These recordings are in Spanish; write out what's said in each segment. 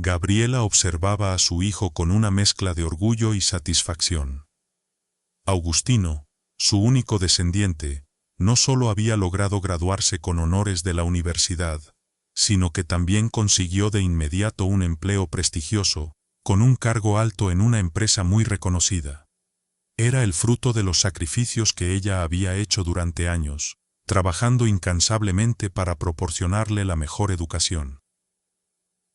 Gabriela observaba a su hijo con una mezcla de orgullo y satisfacción. Augustino, su único descendiente, no solo había logrado graduarse con honores de la universidad, sino que también consiguió de inmediato un empleo prestigioso, con un cargo alto en una empresa muy reconocida. Era el fruto de los sacrificios que ella había hecho durante años, trabajando incansablemente para proporcionarle la mejor educación.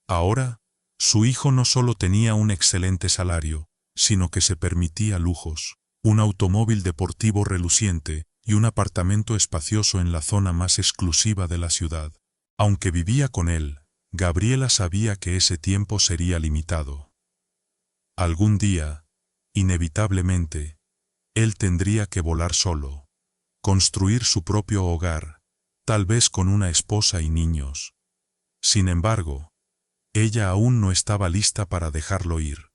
Ahora, su hijo no solo tenía un excelente salario, sino que se permitía lujos, un automóvil deportivo reluciente y un apartamento espacioso en la zona más exclusiva de la ciudad. Aunque vivía con él, Gabriela sabía que ese tiempo sería limitado. Algún día, inevitablemente, él tendría que volar solo, construir su propio hogar, tal vez con una esposa y niños. Sin embargo, ella aún no estaba lista para dejarlo ir.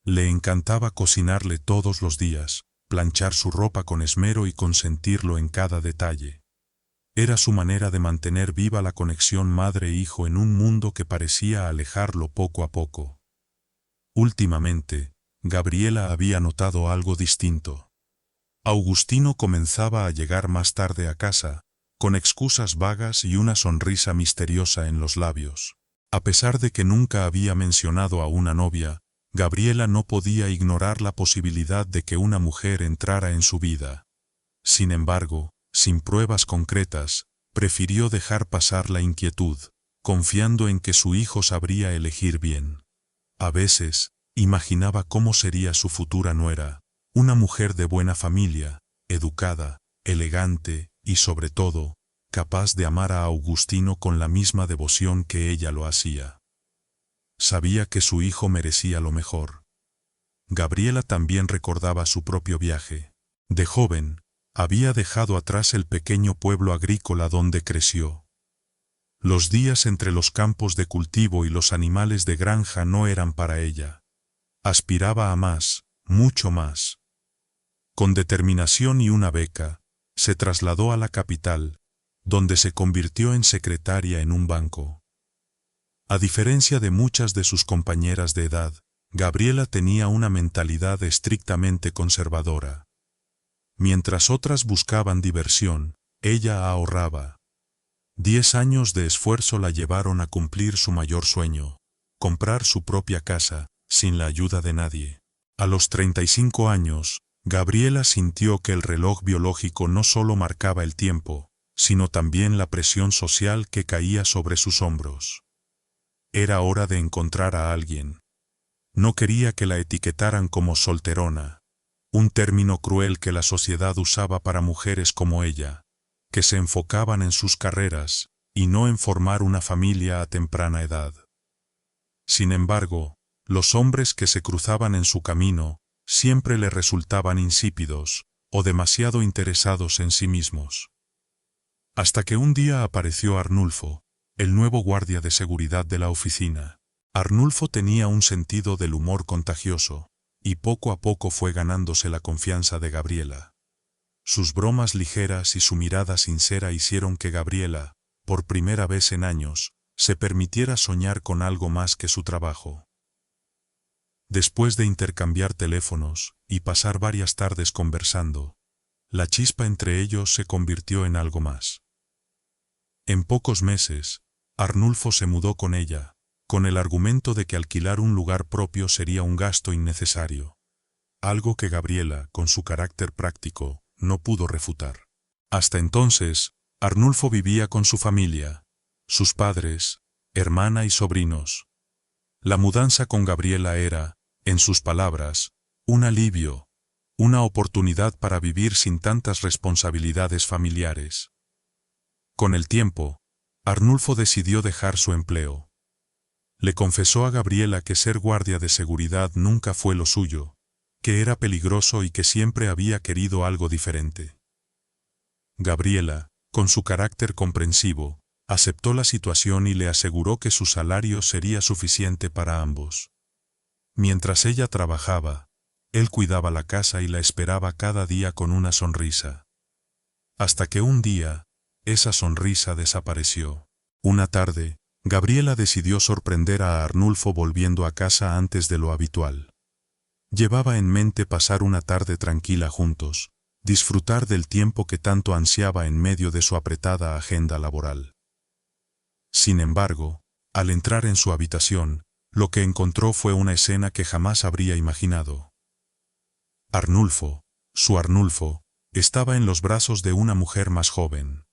Le encantaba cocinarle todos los días, planchar su ropa con esmero y consentirlo en cada detalle. Era su manera de mantener viva la conexión madre-hijo en un mundo que parecía alejarlo poco a poco. Últimamente, Gabriela había notado algo distinto. Augustino comenzaba a llegar más tarde a casa, con excusas vagas y una sonrisa misteriosa en los labios. A pesar de que nunca había mencionado a una novia, Gabriela no podía ignorar la posibilidad de que una mujer entrara en su vida. Sin embargo, sin pruebas concretas, prefirió dejar pasar la inquietud, confiando en que su hijo sabría elegir bien. A veces, imaginaba cómo sería su futura nuera, una mujer de buena familia, educada, elegante y sobre todo, capaz de amar a Augustino con la misma devoción que ella lo hacía. Sabía que su hijo merecía lo mejor. Gabriela también recordaba su propio viaje. De joven, había dejado atrás el pequeño pueblo agrícola donde creció. Los días entre los campos de cultivo y los animales de granja no eran para ella. Aspiraba a más, mucho más. Con determinación y una beca, se trasladó a la capital, donde se convirtió en secretaria en un banco. A diferencia de muchas de sus compañeras de edad, Gabriela tenía una mentalidad estrictamente conservadora. Mientras otras buscaban diversión, ella ahorraba. 10 años de esfuerzo la llevaron a cumplir su mayor sueño, comprar su propia casa, sin la ayuda de nadie. A los 35 años, Gabriela sintió que el reloj biológico no solo marcaba el tiempo, sino también la presión social que caía sobre sus hombros. Era hora de encontrar a alguien. No quería que la etiquetaran como solterona, un término cruel que la sociedad usaba para mujeres como ella, que se enfocaban en sus carreras, y no en formar una familia a temprana edad. Sin embargo, los hombres que se cruzaban en su camino, siempre le resultaban insípidos, o demasiado interesados en sí mismos. Hasta que un día apareció Arnulfo, el nuevo guardia de seguridad de la oficina. Arnulfo tenía un sentido del humor contagioso, y poco a poco fue ganándose la confianza de Gabriela. Sus bromas ligeras y su mirada sincera hicieron que Gabriela, por primera vez en años, se permitiera soñar con algo más que su trabajo. Después de intercambiar teléfonos y pasar varias tardes conversando, la chispa entre ellos se convirtió en algo más. En pocos meses, Arnulfo se mudó con ella, con el argumento de que alquilar un lugar propio sería un gasto innecesario. Algo que Gabriela, con su carácter práctico, no pudo refutar. Hasta entonces, Arnulfo vivía con su familia, sus padres, hermana y sobrinos. La mudanza con Gabriela era, en sus palabras, un alivio, una oportunidad para vivir sin tantas responsabilidades familiares. Con el tiempo, Arnulfo decidió dejar su empleo. Le confesó a Gabriela que ser guardia de seguridad nunca fue lo suyo, que era peligroso y que siempre había querido algo diferente. Gabriela, con su carácter comprensivo, aceptó la situación y le aseguró que su salario sería suficiente para ambos. Mientras ella trabajaba, él cuidaba la casa y la esperaba cada día con una sonrisa. Hasta que un día, esa sonrisa desapareció. Una tarde, Gabriela decidió sorprender a Arnulfo volviendo a casa antes de lo habitual. Llevaba en mente pasar una tarde tranquila juntos, disfrutar del tiempo que tanto ansiaba en medio de su apretada agenda laboral. Sin embargo, al entrar en su habitación, lo que encontró fue una escena que jamás habría imaginado. Arnulfo, su Arnulfo, estaba en los brazos de una mujer más joven.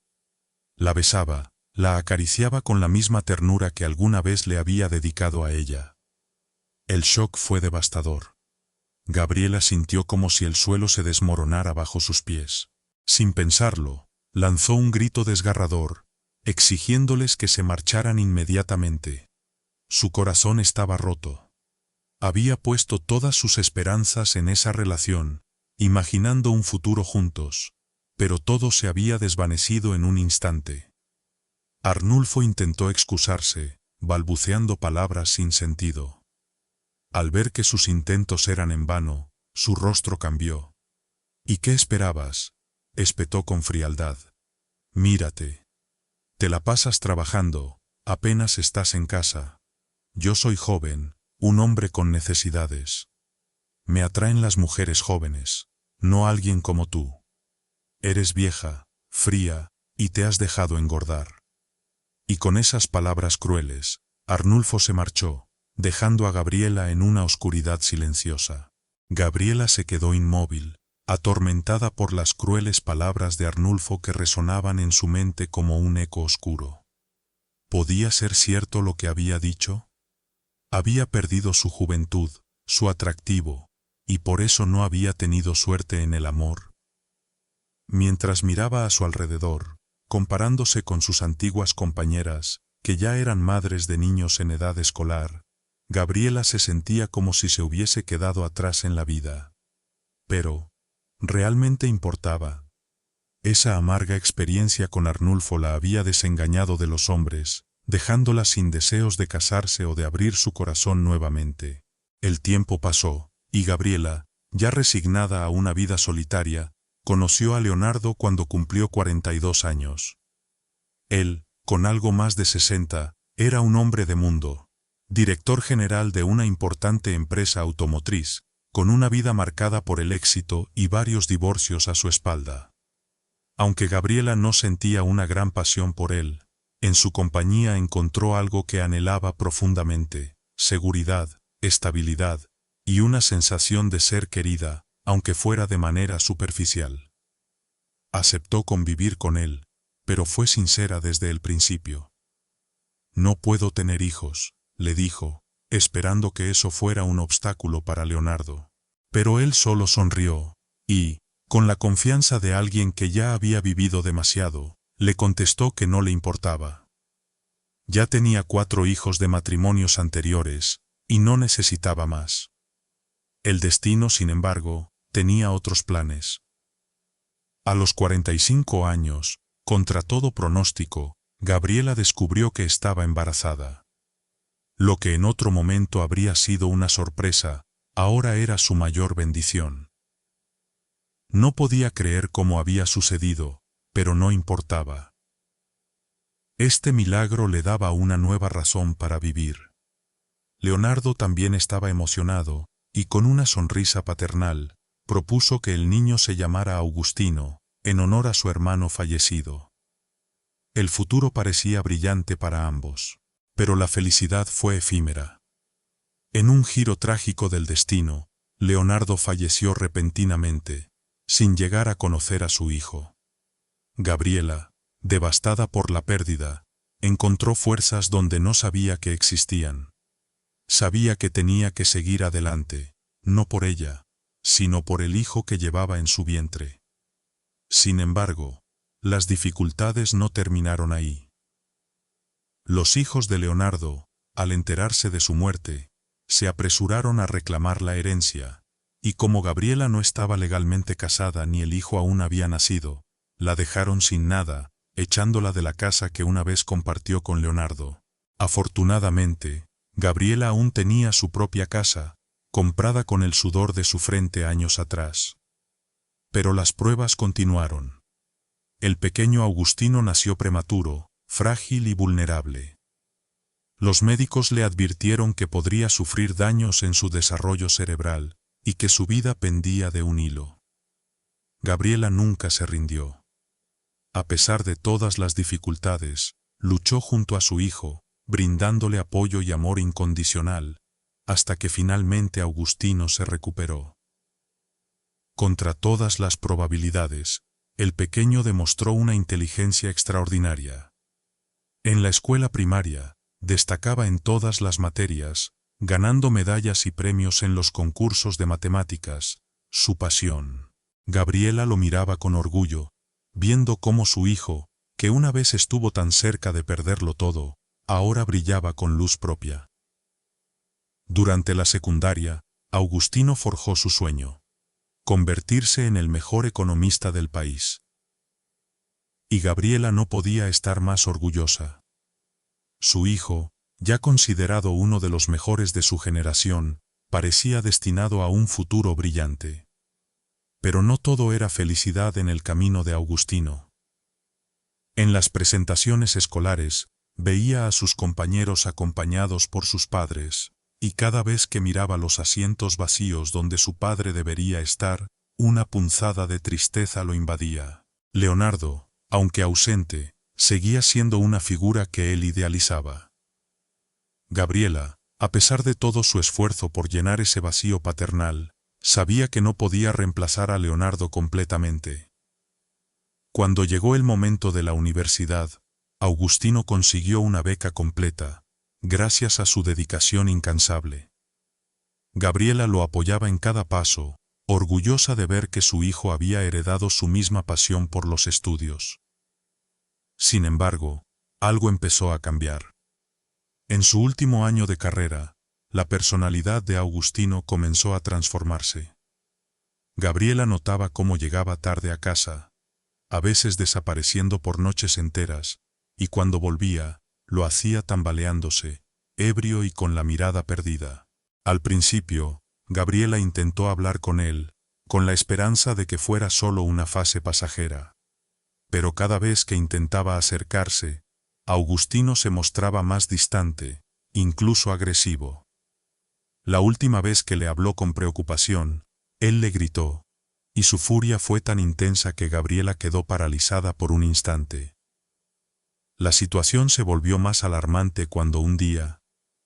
La besaba, la acariciaba con la misma ternura que alguna vez le había dedicado a ella. El shock fue devastador. Gabriela sintió como si el suelo se desmoronara bajo sus pies. Sin pensarlo, lanzó un grito desgarrador, exigiéndoles que se marcharan inmediatamente. Su corazón estaba roto. Había puesto todas sus esperanzas en esa relación, imaginando un futuro juntos, pero todo se había desvanecido en un instante. Arnulfo intentó excusarse, balbuceando palabras sin sentido. Al ver que sus intentos eran en vano, su rostro cambió. ¿Y qué esperabas?, espetó con frialdad. Mírate. Te la pasas trabajando, apenas estás en casa. Yo soy joven, un hombre con necesidades. Me atraen las mujeres jóvenes, no alguien como tú. Eres vieja, fría, y te has dejado engordar. Y con esas palabras crueles, Arnulfo se marchó, dejando a Gabriela en una oscuridad silenciosa. Gabriela se quedó inmóvil, atormentada por las crueles palabras de Arnulfo que resonaban en su mente como un eco oscuro. ¿Podía ser cierto lo que había dicho? Había perdido su juventud, su atractivo, y por eso no había tenido suerte en el amor. Mientras miraba a su alrededor, comparándose con sus antiguas compañeras, que ya eran madres de niños en edad escolar, Gabriela se sentía como si se hubiese quedado atrás en la vida. Pero, ¿realmente importaba? Esa amarga experiencia con Arnulfo la había desengañado de los hombres, dejándola sin deseos de casarse o de abrir su corazón nuevamente. El tiempo pasó, y Gabriela, ya resignada a una vida solitaria, conoció a Leonardo cuando cumplió 42 años. Él, con algo más de 60, era un hombre de mundo, director general de una importante empresa automotriz, con una vida marcada por el éxito y varios divorcios a su espalda. Aunque Gabriela no sentía una gran pasión por él, en su compañía encontró algo que anhelaba profundamente: seguridad, estabilidad, y una sensación de ser querida, aunque fuera de manera superficial. Aceptó convivir con él, pero fue sincera desde el principio. No puedo tener hijos, le dijo, esperando que eso fuera un obstáculo para Leonardo. Pero él solo sonrió, y, con la confianza de alguien que ya había vivido demasiado, le contestó que no le importaba. Ya tenía 4 hijos de matrimonios anteriores, y no necesitaba más. El destino, sin embargo, tenía otros planes. A los 45 años, contra todo pronóstico, Gabriela descubrió que estaba embarazada. Lo que en otro momento habría sido una sorpresa, ahora era su mayor bendición. No podía creer cómo había sucedido, pero no importaba. Este milagro le daba una nueva razón para vivir. Leonardo también estaba emocionado, y con una sonrisa paternal, propuso que el niño se llamara Augustino, en honor a su hermano fallecido. El futuro parecía brillante para ambos, pero la felicidad fue efímera. En un giro trágico del destino, Leonardo falleció repentinamente, sin llegar a conocer a su hijo. Gabriela, devastada por la pérdida, encontró fuerzas donde no sabía que existían. Sabía que tenía que seguir adelante, no por ella, sino por el hijo que llevaba en su vientre. Sin embargo, las dificultades no terminaron ahí. Los hijos de Leonardo, al enterarse de su muerte, se apresuraron a reclamar la herencia, y como Gabriela no estaba legalmente casada ni el hijo aún había nacido, la dejaron sin nada, echándola de la casa que una vez compartió con Leonardo. Afortunadamente, Gabriela aún tenía su propia casa, comprada con el sudor de su frente años atrás. Pero las pruebas continuaron. El pequeño Augustino nació prematuro, frágil y vulnerable. Los médicos le advirtieron que podría sufrir daños en su desarrollo cerebral y que su vida pendía de un hilo. Gabriela nunca se rindió. A pesar de todas las dificultades, luchó junto a su hijo, brindándole apoyo y amor incondicional, hasta que finalmente Augustino se recuperó. Contra todas las probabilidades, el pequeño demostró una inteligencia extraordinaria. En la escuela primaria, destacaba en todas las materias, ganando medallas y premios en los concursos de matemáticas, su pasión. Gabriela lo miraba con orgullo, viendo cómo su hijo, que una vez estuvo tan cerca de perderlo todo, ahora brillaba con luz propia. Durante la secundaria, Augustino forjó su sueño: convertirse en el mejor economista del país. Y Gabriela no podía estar más orgullosa. Su hijo, ya considerado uno de los mejores de su generación, parecía destinado a un futuro brillante. Pero no todo era felicidad en el camino de Augustino. En las presentaciones escolares, veía a sus compañeros acompañados por sus padres, y cada vez que miraba los asientos vacíos donde su padre debería estar, una punzada de tristeza lo invadía. Leonardo, aunque ausente, seguía siendo una figura que él idealizaba. Gabriela, a pesar de todo su esfuerzo por llenar ese vacío paternal, sabía que no podía reemplazar a Leonardo completamente. Cuando llegó el momento de la universidad, Augustino consiguió una beca completa, gracias a su dedicación incansable. Gabriela lo apoyaba en cada paso, orgullosa de ver que su hijo había heredado su misma pasión por los estudios. Sin embargo, algo empezó a cambiar. En su último año de carrera, la personalidad de Augustino comenzó a transformarse. Gabriela notaba cómo llegaba tarde a casa, a veces desapareciendo por noches enteras, y cuando volvía, lo hacía tambaleándose, ebrio y con la mirada perdida. Al principio, Gabriela intentó hablar con él, con la esperanza de que fuera solo una fase pasajera. Pero cada vez que intentaba acercarse, Augustino se mostraba más distante, incluso agresivo. La última vez que le habló con preocupación, él le gritó, y su furia fue tan intensa que Gabriela quedó paralizada por un instante. La situación se volvió más alarmante cuando un día,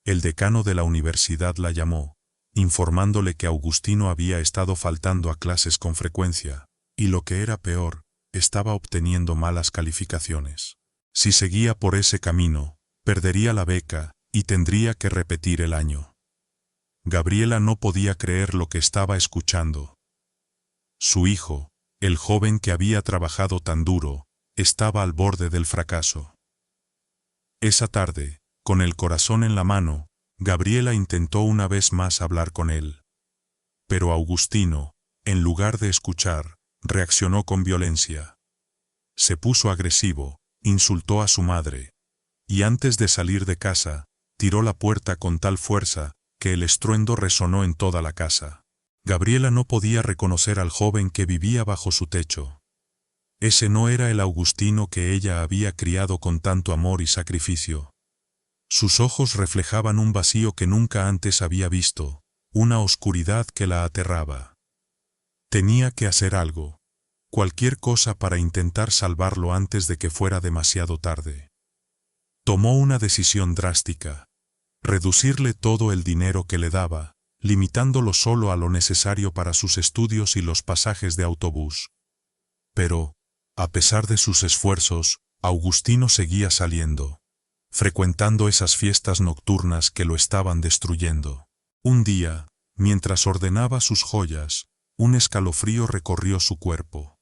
el decano de la universidad la llamó, informándole que Augustino había estado faltando a clases con frecuencia, y lo que era peor, estaba obteniendo malas calificaciones. Si seguía por ese camino, perdería la beca y tendría que repetir el año. Gabriela no podía creer lo que estaba escuchando. Su hijo, el joven que había trabajado tan duro, estaba al borde del fracaso. Esa tarde, con el corazón en la mano, Gabriela intentó una vez más hablar con él. Pero Augustino, en lugar de escuchar, reaccionó con violencia. Se puso agresivo, insultó a su madre, y antes de salir de casa, tiró la puerta con tal fuerza, que el estruendo resonó en toda la casa. Gabriela no podía reconocer al joven que vivía bajo su techo. Ese no era el Augustino que ella había criado con tanto amor y sacrificio. Sus ojos reflejaban un vacío que nunca antes había visto, una oscuridad que la aterraba. Tenía que hacer algo, cualquier cosa para intentar salvarlo antes de que fuera demasiado tarde. Tomó una decisión drástica: reducirle todo el dinero que le daba, limitándolo solo a lo necesario para sus estudios y los pasajes de autobús. Pero, a pesar de sus esfuerzos, Augustino seguía saliendo, frecuentando esas fiestas nocturnas que lo estaban destruyendo. Un día, mientras ordenaba sus joyas, un escalofrío recorrió su cuerpo.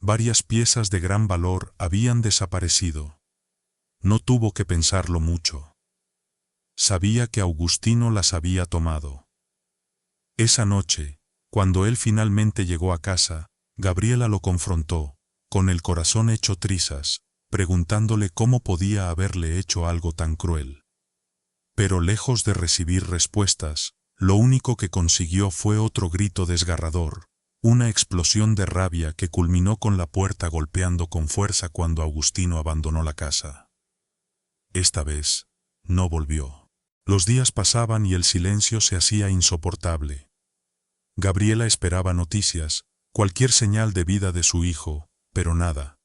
Varias piezas de gran valor habían desaparecido. No tuvo que pensarlo mucho. Sabía que Augustino las había tomado. Esa noche, cuando él finalmente llegó a casa, Gabriela lo confrontó, con el corazón hecho trizas, preguntándole cómo podía haberle hecho algo tan cruel. Pero lejos de recibir respuestas, lo único que consiguió fue otro grito desgarrador, una explosión de rabia que culminó con la puerta golpeando con fuerza cuando Augustino abandonó la casa. Esta vez, no volvió. Los días pasaban y el silencio se hacía insoportable. Gabriela esperaba noticias, cualquier señal de vida de su hijo, pero nada.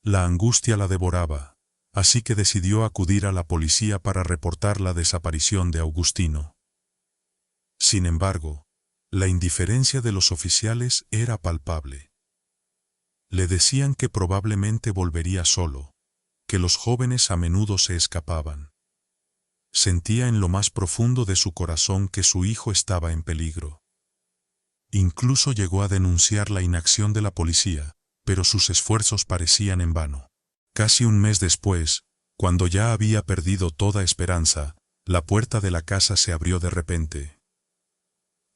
La angustia la devoraba, así que decidió acudir a la policía para reportar la desaparición de Augustino. Sin embargo, la indiferencia de los oficiales era palpable. Le decían que probablemente volvería solo, que los jóvenes a menudo se escapaban. Sentía en lo más profundo de su corazón que su hijo estaba en peligro. Incluso llegó a denunciar la inacción de la policía, pero sus esfuerzos parecían en vano. Casi un mes después, cuando ya había perdido toda esperanza, la puerta de la casa se abrió de repente.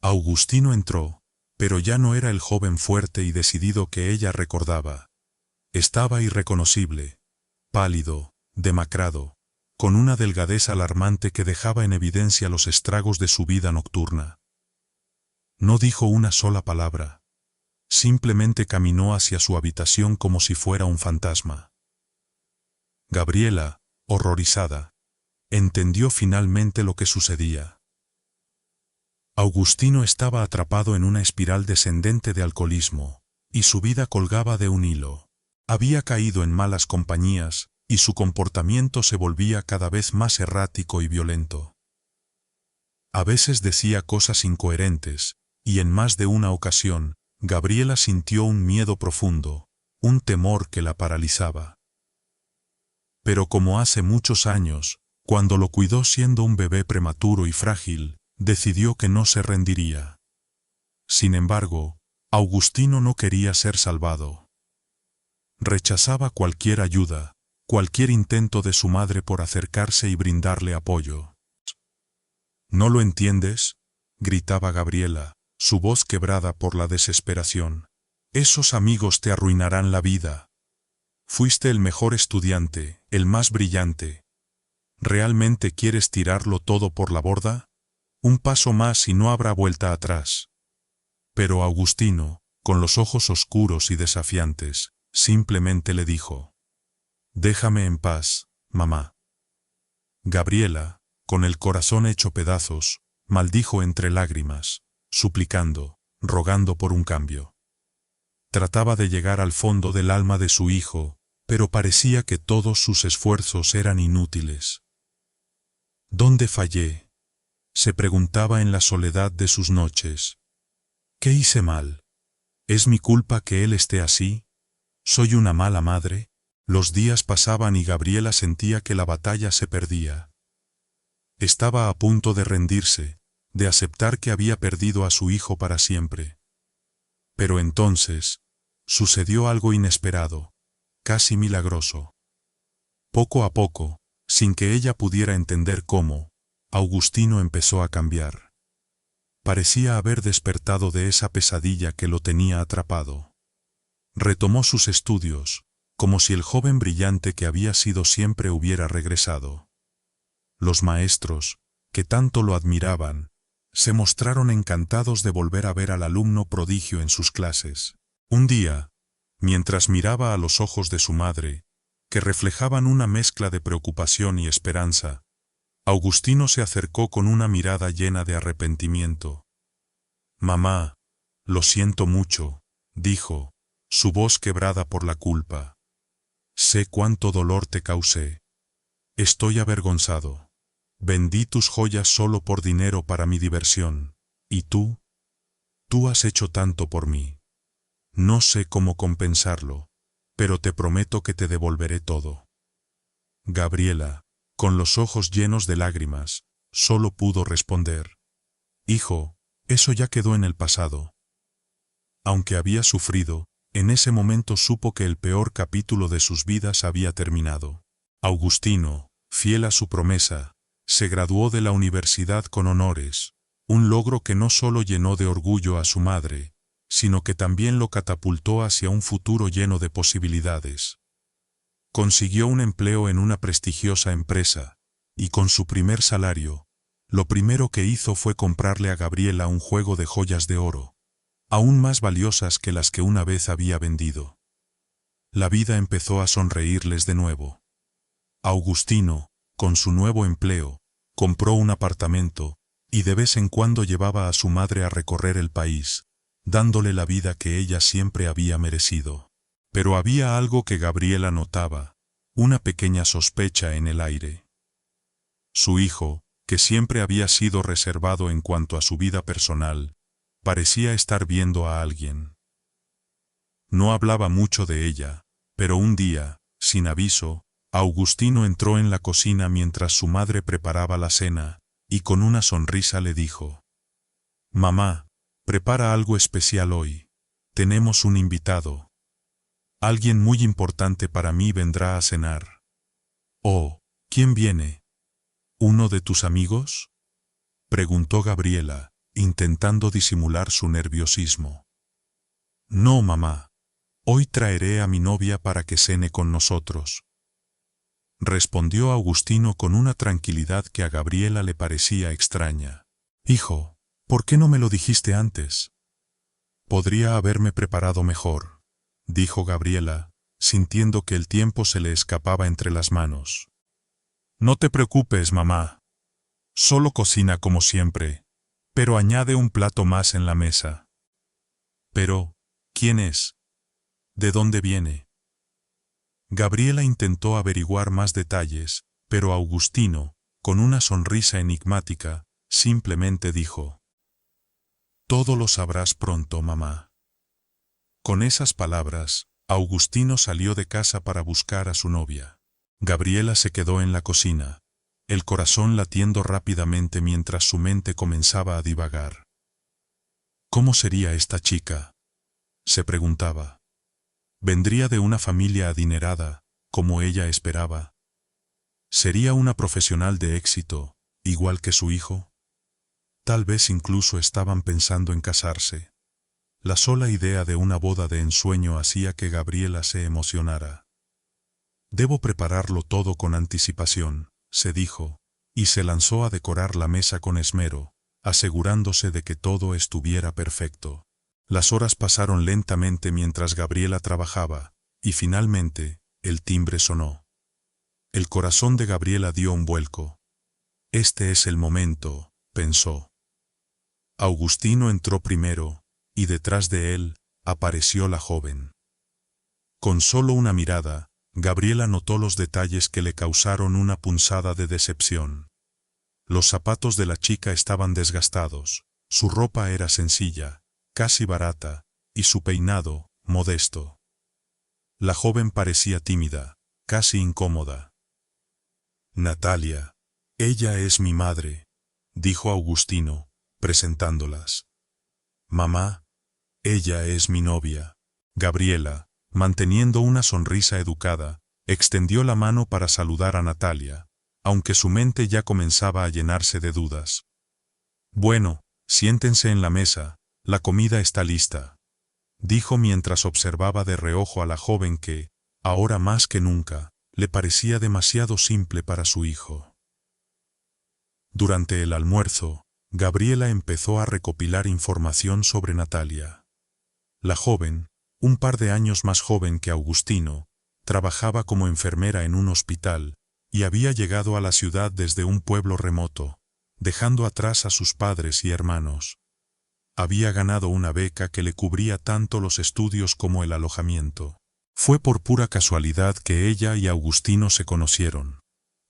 Augustino entró, pero ya no era el joven fuerte y decidido que ella recordaba. Estaba irreconocible, pálido, demacrado, con una delgadez alarmante que dejaba en evidencia los estragos de su vida nocturna. No dijo una sola palabra. Simplemente caminó hacia su habitación como si fuera un fantasma. Gabriela, horrorizada, entendió finalmente lo que sucedía. Augustino estaba atrapado en una espiral descendente de alcoholismo, y su vida colgaba de un hilo. Había caído en malas compañías, y su comportamiento se volvía cada vez más errático y violento. A veces decía cosas incoherentes, y en más de una ocasión, Gabriela sintió un miedo profundo, un temor que la paralizaba. Pero como hace muchos años, cuando lo cuidó siendo un bebé prematuro y frágil, decidió que no se rendiría. Sin embargo, Augustino no quería ser salvado. Rechazaba cualquier ayuda, cualquier intento de su madre por acercarse y brindarle apoyo. ¿No lo entiendes?, gritaba Gabriela, su voz quebrada por la desesperación. Esos amigos te arruinarán la vida. Fuiste el mejor estudiante, el más brillante. ¿Realmente quieres tirarlo todo por la borda? Un paso más y no habrá vuelta atrás. Pero Augustino, con los ojos oscuros y desafiantes, simplemente le dijo: «Déjame en paz, mamá». Gabriela, con el corazón hecho pedazos, maldijo entre lágrimas, suplicando, rogando por un cambio. Trataba de llegar al fondo del alma de su hijo, pero parecía que todos sus esfuerzos eran inútiles. ¿Dónde fallé?, se preguntaba en la soledad de sus noches. ¿Qué hice mal? ¿Es mi culpa que él esté así? ¿Soy una mala madre? Los días pasaban y Gabriela sentía que la batalla se perdía. Estaba a punto de rendirse, de aceptar que había perdido a su hijo para siempre. Pero entonces, sucedió algo inesperado, casi milagroso. Poco a poco, sin que ella pudiera entender cómo, Augustino empezó a cambiar. Parecía haber despertado de esa pesadilla que lo tenía atrapado. Retomó sus estudios, como si el joven brillante que había sido siempre hubiera regresado. Los maestros, que tanto lo admiraban, se mostraron encantados de volver a ver al alumno prodigio en sus clases. Un día, mientras miraba a los ojos de su madre, que reflejaban una mezcla de preocupación y esperanza, Augustino se acercó con una mirada llena de arrepentimiento. «Mamá, lo siento mucho», dijo, su voz quebrada por la culpa. «Sé cuánto dolor te causé. Estoy avergonzado. Vendí tus joyas solo por dinero para mi diversión. ¿Y tú? Tú has hecho tanto por mí. No sé cómo compensarlo, pero te prometo que te devolveré todo». Gabriela, con los ojos llenos de lágrimas, solo pudo responder: «Hijo, eso ya quedó en el pasado». Aunque había sufrido, en ese momento supo que el peor capítulo de sus vidas había terminado. Augustino, fiel a su promesa, se graduó de la universidad con honores, un logro que no solo llenó de orgullo a su madre, sino que también lo catapultó hacia un futuro lleno de posibilidades. Consiguió un empleo en una prestigiosa empresa, y con su primer salario, lo primero que hizo fue comprarle a Gabriela un juego de joyas de oro, aún más valiosas que las que una vez había vendido. La vida empezó a sonreírles de nuevo. Augustino, con su nuevo empleo, compró un apartamento, y de vez en cuando llevaba a su madre a recorrer el país, dándole la vida que ella siempre había merecido. Pero había algo que Gabriela notaba, una pequeña sospecha en el aire. Su hijo, que siempre había sido reservado en cuanto a su vida personal, parecía estar viendo a alguien. No hablaba mucho de ella, pero un día, sin aviso, Augustino entró en la cocina mientras su madre preparaba la cena, y con una sonrisa le dijo: «Mamá, prepara algo especial hoy. Tenemos un invitado. Alguien muy importante para mí vendrá a cenar». «Oh, ¿quién viene? ¿Uno de tus amigos?», preguntó Gabriela, intentando disimular su nerviosismo. «No, mamá. Hoy traeré a mi novia para que cene con nosotros», respondió Augustino con una tranquilidad que a Gabriela le parecía extraña. «Hijo, ¿por qué no me lo dijiste antes?». «Podría haberme preparado mejor», dijo Gabriela, sintiendo que el tiempo se le escapaba entre las manos. «No te preocupes, mamá. Solo cocina como siempre, pero añade un plato más en la mesa». «Pero, ¿quién es? ¿De dónde viene?». Gabriela intentó averiguar más detalles, pero Augustino, con una sonrisa enigmática, simplemente dijo: «Todo lo sabrás pronto, mamá». Con esas palabras, Augustino salió de casa para buscar a su novia. Gabriela se quedó en la cocina, el corazón latiendo rápidamente mientras su mente comenzaba a divagar. ¿Cómo sería esta chica?, se preguntaba. ¿Vendría de una familia adinerada, como ella esperaba? ¿Sería una profesional de éxito, igual que su hijo? Tal vez incluso estaban pensando en casarse. La sola idea de una boda de ensueño hacía que Gabriela se emocionara. «Debo prepararlo todo con anticipación», se dijo, y se lanzó a decorar la mesa con esmero, asegurándose de que todo estuviera perfecto. Las horas pasaron lentamente mientras Gabriela trabajaba, y finalmente, el timbre sonó. El corazón de Gabriela dio un vuelco. «Este es el momento», pensó. Augustino entró primero, y detrás de él, apareció la joven. Con solo una mirada, Gabriela notó los detalles que le causaron una punzada de decepción. Los zapatos de la chica estaban desgastados, su ropa era sencilla, casi barata, y su peinado, modesto. La joven parecía tímida, casi incómoda. «Natalia, ella es mi madre», dijo Augustino, presentándolas. «Mamá, ella es mi novia». Gabriela, manteniendo una sonrisa educada, extendió la mano para saludar a Natalia, aunque su mente ya comenzaba a llenarse de dudas. «Bueno, siéntense en la mesa. La comida está lista», dijo mientras observaba de reojo a la joven que, ahora más que nunca, le parecía demasiado simple para su hijo. Durante el almuerzo, Gabriela empezó a recopilar información sobre Natalia. La joven, un par de años más joven que Augustino, trabajaba como enfermera en un hospital, y había llegado a la ciudad desde un pueblo remoto, dejando atrás a sus padres y hermanos. Había ganado una beca que le cubría tanto los estudios como el alojamiento. Fue por pura casualidad que ella y Augustino se conocieron.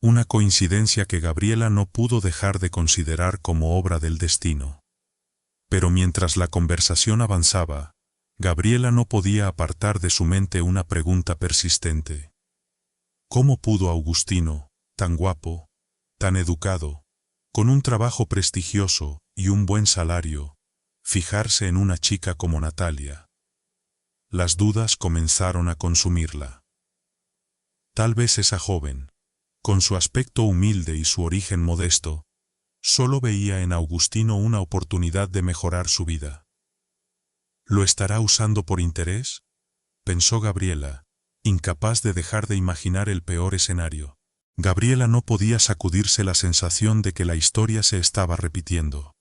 Una coincidencia que Gabriela no pudo dejar de considerar como obra del destino. Pero mientras la conversación avanzaba, Gabriela no podía apartar de su mente una pregunta persistente. ¿Cómo pudo Augustino, tan guapo, tan educado, con un trabajo prestigioso y un buen salario, fijarse en una chica como Natalia? Las dudas comenzaron a consumirla. Tal vez esa joven, con su aspecto humilde y su origen modesto, solo veía en Augustino una oportunidad de mejorar su vida. ¿Lo estará usando por interés?, pensó Gabriela, incapaz de dejar de imaginar el peor escenario. Gabriela no podía sacudirse la sensación de que la historia se estaba repitiendo.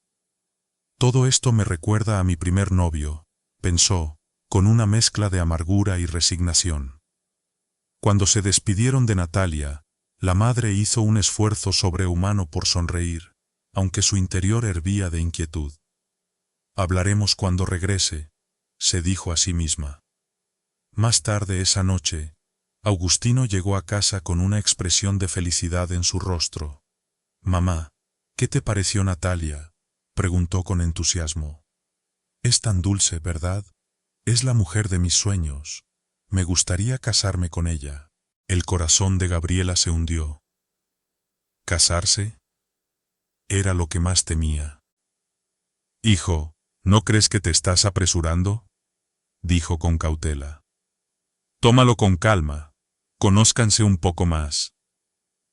«Todo esto me recuerda a mi primer novio», pensó, con una mezcla de amargura y resignación. Cuando se despidieron de Natalia, La madre hizo un esfuerzo sobrehumano por sonreír, aunque su interior hervía de inquietud. Hablaremos cuando regrese, se dijo a sí misma. Más tarde esa noche, Augustino llegó a casa con una expresión de felicidad en su rostro. «Mamá, ¿qué te pareció Natalia?», preguntó con entusiasmo. «Es tan dulce, ¿verdad? Es la mujer de mis sueños. Me gustaría casarme con ella». El corazón de Gabriela se hundió. ¿Casarse? Era lo que más temía. «Hijo, ¿no crees que te estás apresurando?», dijo con cautela. «Tómalo con calma. Conózcanse un poco más.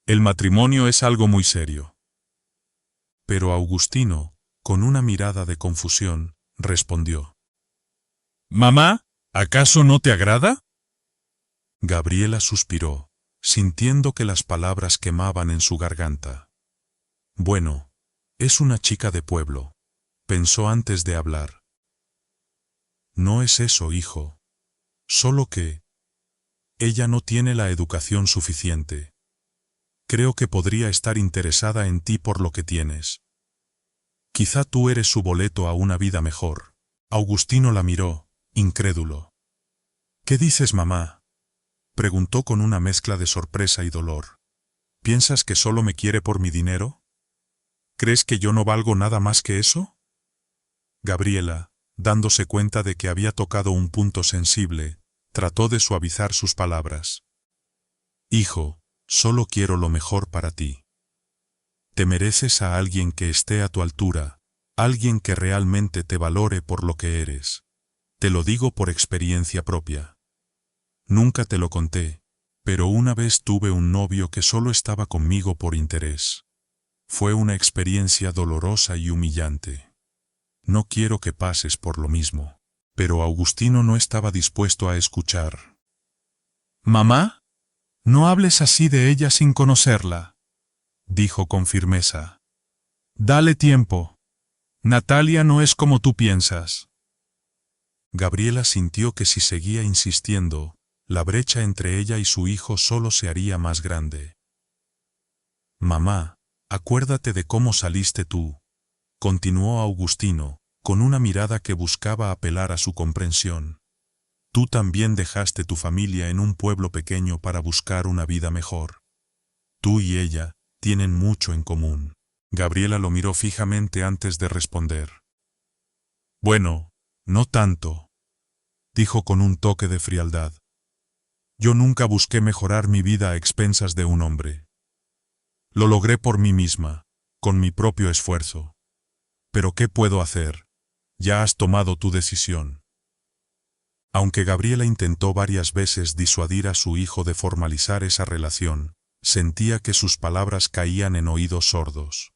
El matrimonio es algo muy serio». Pero Augustino, con una mirada de confusión, respondió. «Mamá, ¿acaso no te agrada?». Gabriela suspiró, sintiendo que las palabras quemaban en su garganta. «Bueno, es una chica de pueblo», pensó antes de hablar. «No es eso, hijo. Solo que ella no tiene la educación suficiente. Creo que podría estar interesada en ti por lo que tienes. Quizá tú eres su boleto a una vida mejor». Augustino la miró, incrédulo. «¿Qué dices, mamá?», preguntó con una mezcla de sorpresa y dolor. «¿Piensas que solo me quiere por mi dinero? ¿Crees que yo no valgo nada más que eso?». Gabriela, dándose cuenta de que había tocado un punto sensible, trató de suavizar sus palabras. «Hijo, solo quiero lo mejor para ti. Te mereces a alguien que esté a tu altura, alguien que realmente te valore por lo que eres. Te lo digo por experiencia propia. Nunca te lo conté, pero una vez tuve un novio que solo estaba conmigo por interés. Fue una experiencia dolorosa y humillante. No quiero que pases por lo mismo». Pero Augustino no estaba dispuesto a escuchar. «Mamá, no hables así de ella sin conocerla», dijo con firmeza. «Dale tiempo. Natalia no es como tú piensas». Gabriela sintió que si seguía insistiendo, la brecha entre ella y su hijo solo se haría más grande. «Mamá, acuérdate de cómo saliste tú», continuó Augustino, con una mirada que buscaba apelar a su comprensión. «Tú también dejaste tu familia en un pueblo pequeño para buscar una vida mejor. Tú y ella tienen mucho en común». Gabriela lo miró fijamente antes de responder. «Bueno, no tanto», dijo con un toque de frialdad. «Yo nunca busqué mejorar mi vida a expensas de un hombre. Lo logré por mí misma, con mi propio esfuerzo. Pero ¿qué puedo hacer? Ya has tomado tu decisión». Aunque Gabriela intentó varias veces disuadir a su hijo de formalizar esa relación, sentía que sus palabras caían en oídos sordos.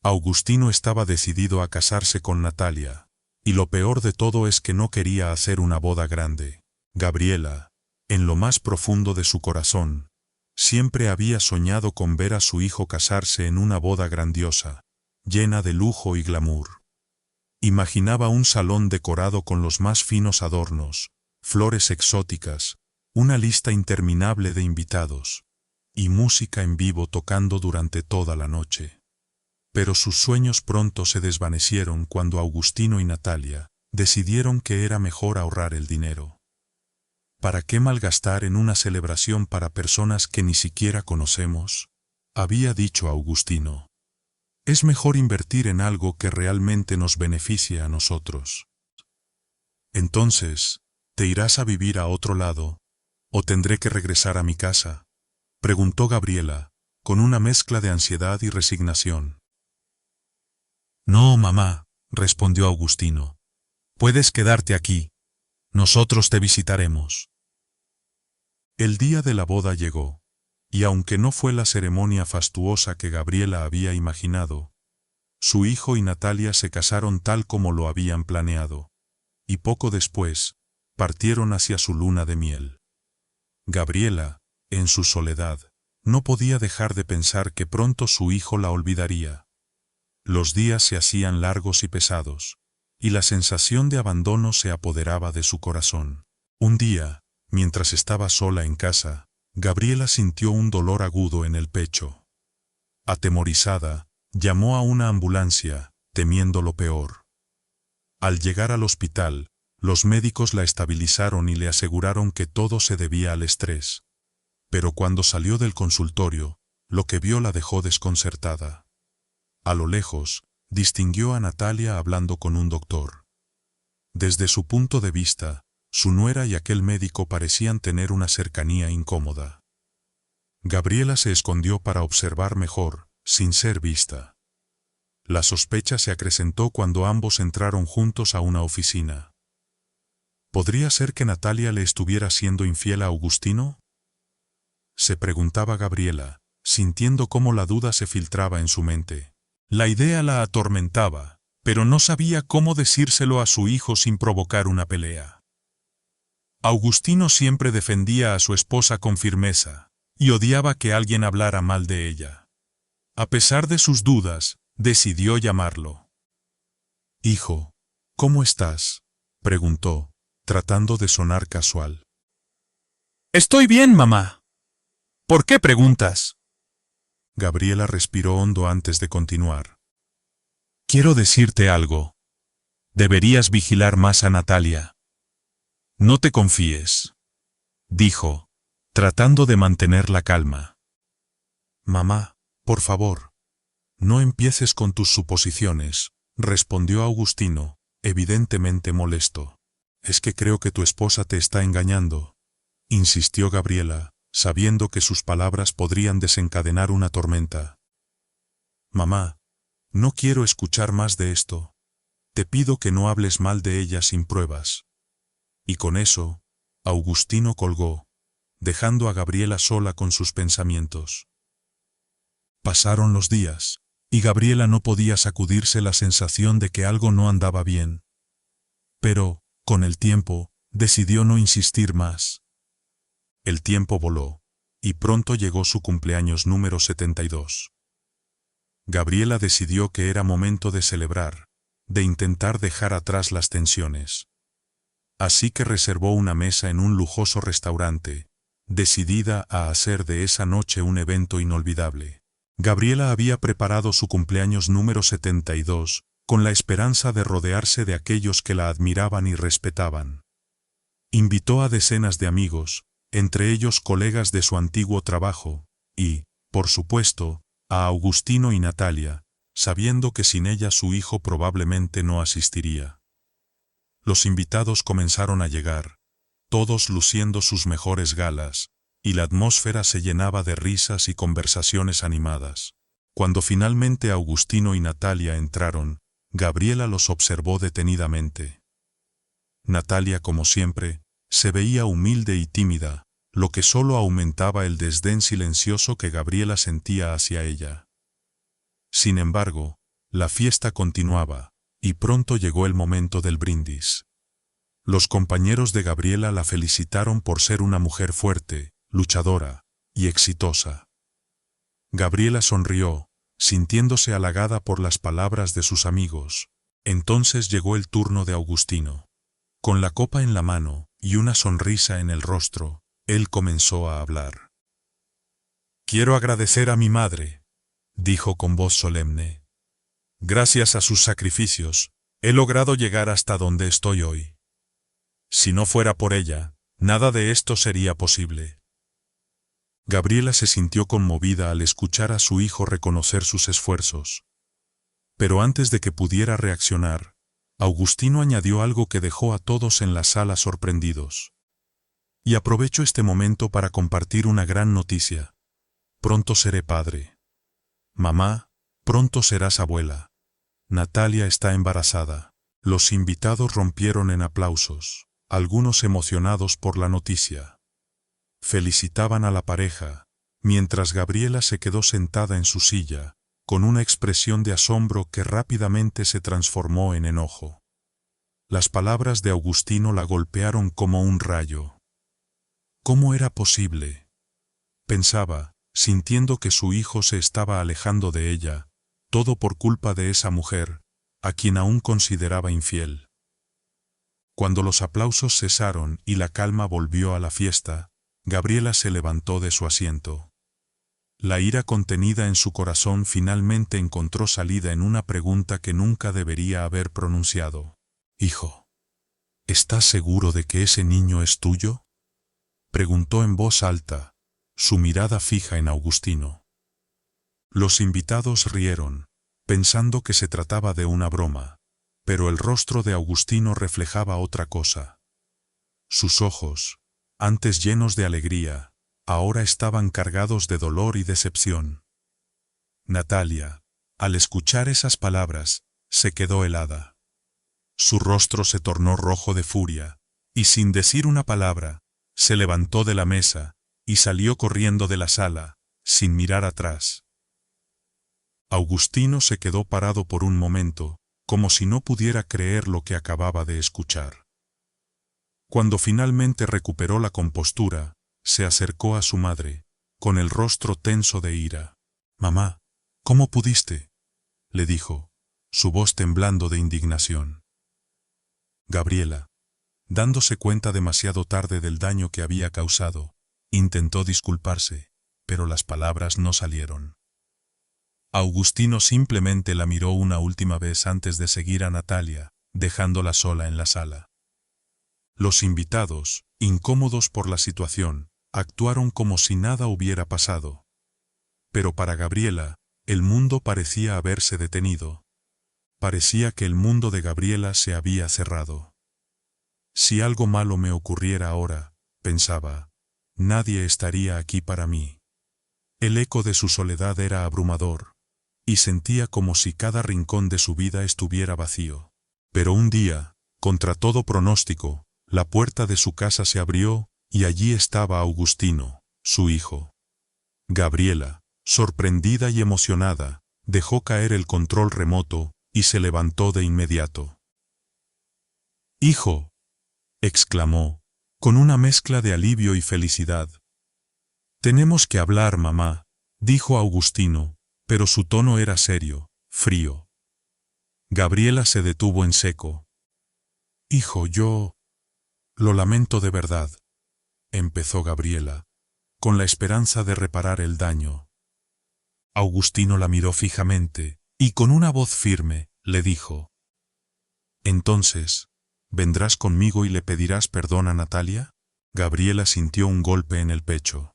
Augustino estaba decidido a casarse con Natalia, y lo peor de todo es que no quería hacer una boda grande. Gabriela, en lo más profundo de su corazón, siempre había soñado con ver a su hijo casarse en una boda grandiosa, llena de lujo y glamour. Imaginaba un salón decorado con los más finos adornos, flores exóticas, una lista interminable de invitados, y música en vivo tocando durante toda la noche. Pero sus sueños pronto se desvanecieron cuando Augustino y Natalia decidieron que era mejor ahorrar el dinero. ¿Para qué malgastar en una celebración para personas que ni siquiera conocemos?, había dicho Augustino. Es mejor invertir en algo que realmente nos beneficie a nosotros. «Entonces, ¿te irás a vivir a otro lado, o tendré que regresar a mi casa?», preguntó Gabriela, con una mezcla de ansiedad y resignación. «No, mamá», respondió Augustino. «Puedes quedarte aquí. Nosotros te visitaremos». El día de la boda llegó, y aunque no fue la ceremonia fastuosa que Gabriela había imaginado, su hijo y Natalia se casaron tal como lo habían planeado, y poco después, partieron hacia su luna de miel. Gabriela, en su soledad, no podía dejar de pensar que pronto su hijo la olvidaría. Los días se hacían largos y pesados, y la sensación de abandono se apoderaba de su corazón. Un día, mientras estaba sola en casa, Gabriela sintió un dolor agudo en el pecho. Atemorizada, llamó a una ambulancia, temiendo lo peor. Al llegar al hospital, los médicos la estabilizaron y le aseguraron que todo se debía al estrés. Pero cuando salió del consultorio, lo que vio la dejó desconcertada. A lo lejos, distinguió a Natalia hablando con un doctor. Desde su punto de vista, su nuera y aquel médico parecían tener una cercanía incómoda. Gabriela se escondió para observar mejor, sin ser vista. La sospecha se acrecentó cuando ambos entraron juntos a una oficina. ¿Podría ser que Natalia le estuviera siendo infiel a Augustino? Se preguntaba Gabriela, sintiendo cómo la duda se filtraba en su mente. La idea la atormentaba, pero no sabía cómo decírselo a su hijo sin provocar una pelea. Augustino siempre defendía a su esposa con firmeza, y odiaba que alguien hablara mal de ella. A pesar de sus dudas, decidió llamarlo. «Hijo, ¿cómo estás?», preguntó, tratando de sonar casual. Estoy bien, mamá. ¿Por qué preguntas? Gabriela respiró hondo antes de continuar. «Quiero decirte algo. Deberías vigilar más a Natalia. No te confíes», dijo, tratando de mantener la calma. «Mamá, por favor, no empieces con tus suposiciones», respondió Augustino, evidentemente molesto. «Es que creo que tu esposa te está engañando», insistió Gabriela, sabiendo que sus palabras podrían desencadenar una tormenta. «Mamá, no quiero escuchar más de esto. Te pido que no hables mal de ella sin pruebas». Y con eso, Augustino colgó, dejando a Gabriela sola con sus pensamientos. Pasaron los días, y Gabriela no podía sacudirse la sensación de que algo no andaba bien. Pero, con el tiempo, decidió no insistir más. El tiempo voló, y pronto llegó su cumpleaños número 72. Gabriela decidió que era momento de celebrar, de intentar dejar atrás las tensiones. Así que reservó una mesa en un lujoso restaurante, decidida a hacer de esa noche un evento inolvidable. Gabriela había preparado su cumpleaños número 72, con la esperanza de rodearse de aquellos que la admiraban y respetaban. Invitó a decenas de amigos, entre ellos colegas de su antiguo trabajo, y, por supuesto, a Augustino y Natalia, sabiendo que sin ella su hijo probablemente no asistiría. Los invitados comenzaron a llegar, todos luciendo sus mejores galas, y la atmósfera se llenaba de risas y conversaciones animadas. Cuando finalmente Augustino y Natalia entraron, Gabriela los observó detenidamente. Natalia, como siempre, se veía humilde y tímida, lo que solo aumentaba el desdén silencioso que Gabriela sentía hacia ella. Sin embargo, la fiesta continuaba, y pronto llegó el momento del brindis. Los compañeros de Gabriela la felicitaron por ser una mujer fuerte, luchadora y exitosa. Gabriela sonrió, sintiéndose halagada por las palabras de sus amigos. Entonces llegó el turno de Augustino. Con la copa en la mano y una sonrisa en el rostro, él comenzó a hablar. «Quiero agradecer a mi madre», dijo con voz solemne. «Gracias a sus sacrificios, he logrado llegar hasta donde estoy hoy. Si no fuera por ella, nada de esto sería posible». Gabriela se sintió conmovida al escuchar a su hijo reconocer sus esfuerzos. Pero antes de que pudiera reaccionar, Augustino añadió algo que dejó a todos en la sala sorprendidos. «Y aprovecho este momento para compartir una gran noticia. Pronto seré padre. Mamá, pronto serás abuela. Natalia está embarazada». Los invitados rompieron en aplausos, algunos emocionados por la noticia. Felicitaban a la pareja, mientras Gabriela se quedó sentada en su silla, con una expresión de asombro que rápidamente se transformó en enojo. Las palabras de Augustino la golpearon como un rayo. ¿Cómo era posible?, pensaba, sintiendo que su hijo se estaba alejando de ella, todo por culpa de esa mujer, a quien aún consideraba infiel. Cuando los aplausos cesaron y la calma volvió a la fiesta, Gabriela se levantó de su asiento. La ira contenida en su corazón finalmente encontró salida en una pregunta que nunca debería haber pronunciado. «Hijo, ¿estás seguro de que ese niño es tuyo?», preguntó en voz alta, su mirada fija en Augustino. Los invitados rieron, pensando que se trataba de una broma, pero el rostro de Augustino reflejaba otra cosa. Sus ojos, antes llenos de alegría, ahora estaban cargados de dolor y decepción. Natalia, al escuchar esas palabras, se quedó helada. Su rostro se tornó rojo de furia, y sin decir una palabra, se levantó de la mesa y salió corriendo de la sala, sin mirar atrás. Augustino se quedó parado por un momento, como si no pudiera creer lo que acababa de escuchar. Cuando finalmente recuperó la compostura, se acercó a su madre, con el rostro tenso de ira. «Mamá, ¿cómo pudiste?», le dijo, su voz temblando de indignación. Gabriela, dándose cuenta demasiado tarde del daño que había causado, intentó disculparse, pero las palabras no salieron. Augustino simplemente la miró una última vez antes de seguir a Natalia, dejándola sola en la sala. Los invitados, incómodos por la situación, actuaron como si nada hubiera pasado. Pero para Gabriela, el mundo parecía haberse detenido. Parecía que el mundo de Gabriela se había cerrado. Si algo malo me ocurriera ahora, pensaba, nadie estaría aquí para mí. El eco de su soledad era abrumador, y sentía como si cada rincón de su vida estuviera vacío. Pero un día, contra todo pronóstico, la puerta de su casa se abrió, y allí estaba Augustino, su hijo. Gabriela, sorprendida y emocionada, dejó caer el control remoto, y se levantó de inmediato. «Hijo», exclamó, con una mezcla de alivio y felicidad. «Tenemos que hablar, mamá», dijo Augustino, pero su tono era serio, frío. Gabriela se detuvo en seco. «Hijo, lo lamento de verdad», empezó Gabriela, con la esperanza de reparar el daño. Augustino la miró fijamente, y con una voz firme, le dijo: «Entonces, ¿vendrás conmigo y le pedirás perdón a Natalia?». Gabriela sintió un golpe en el pecho.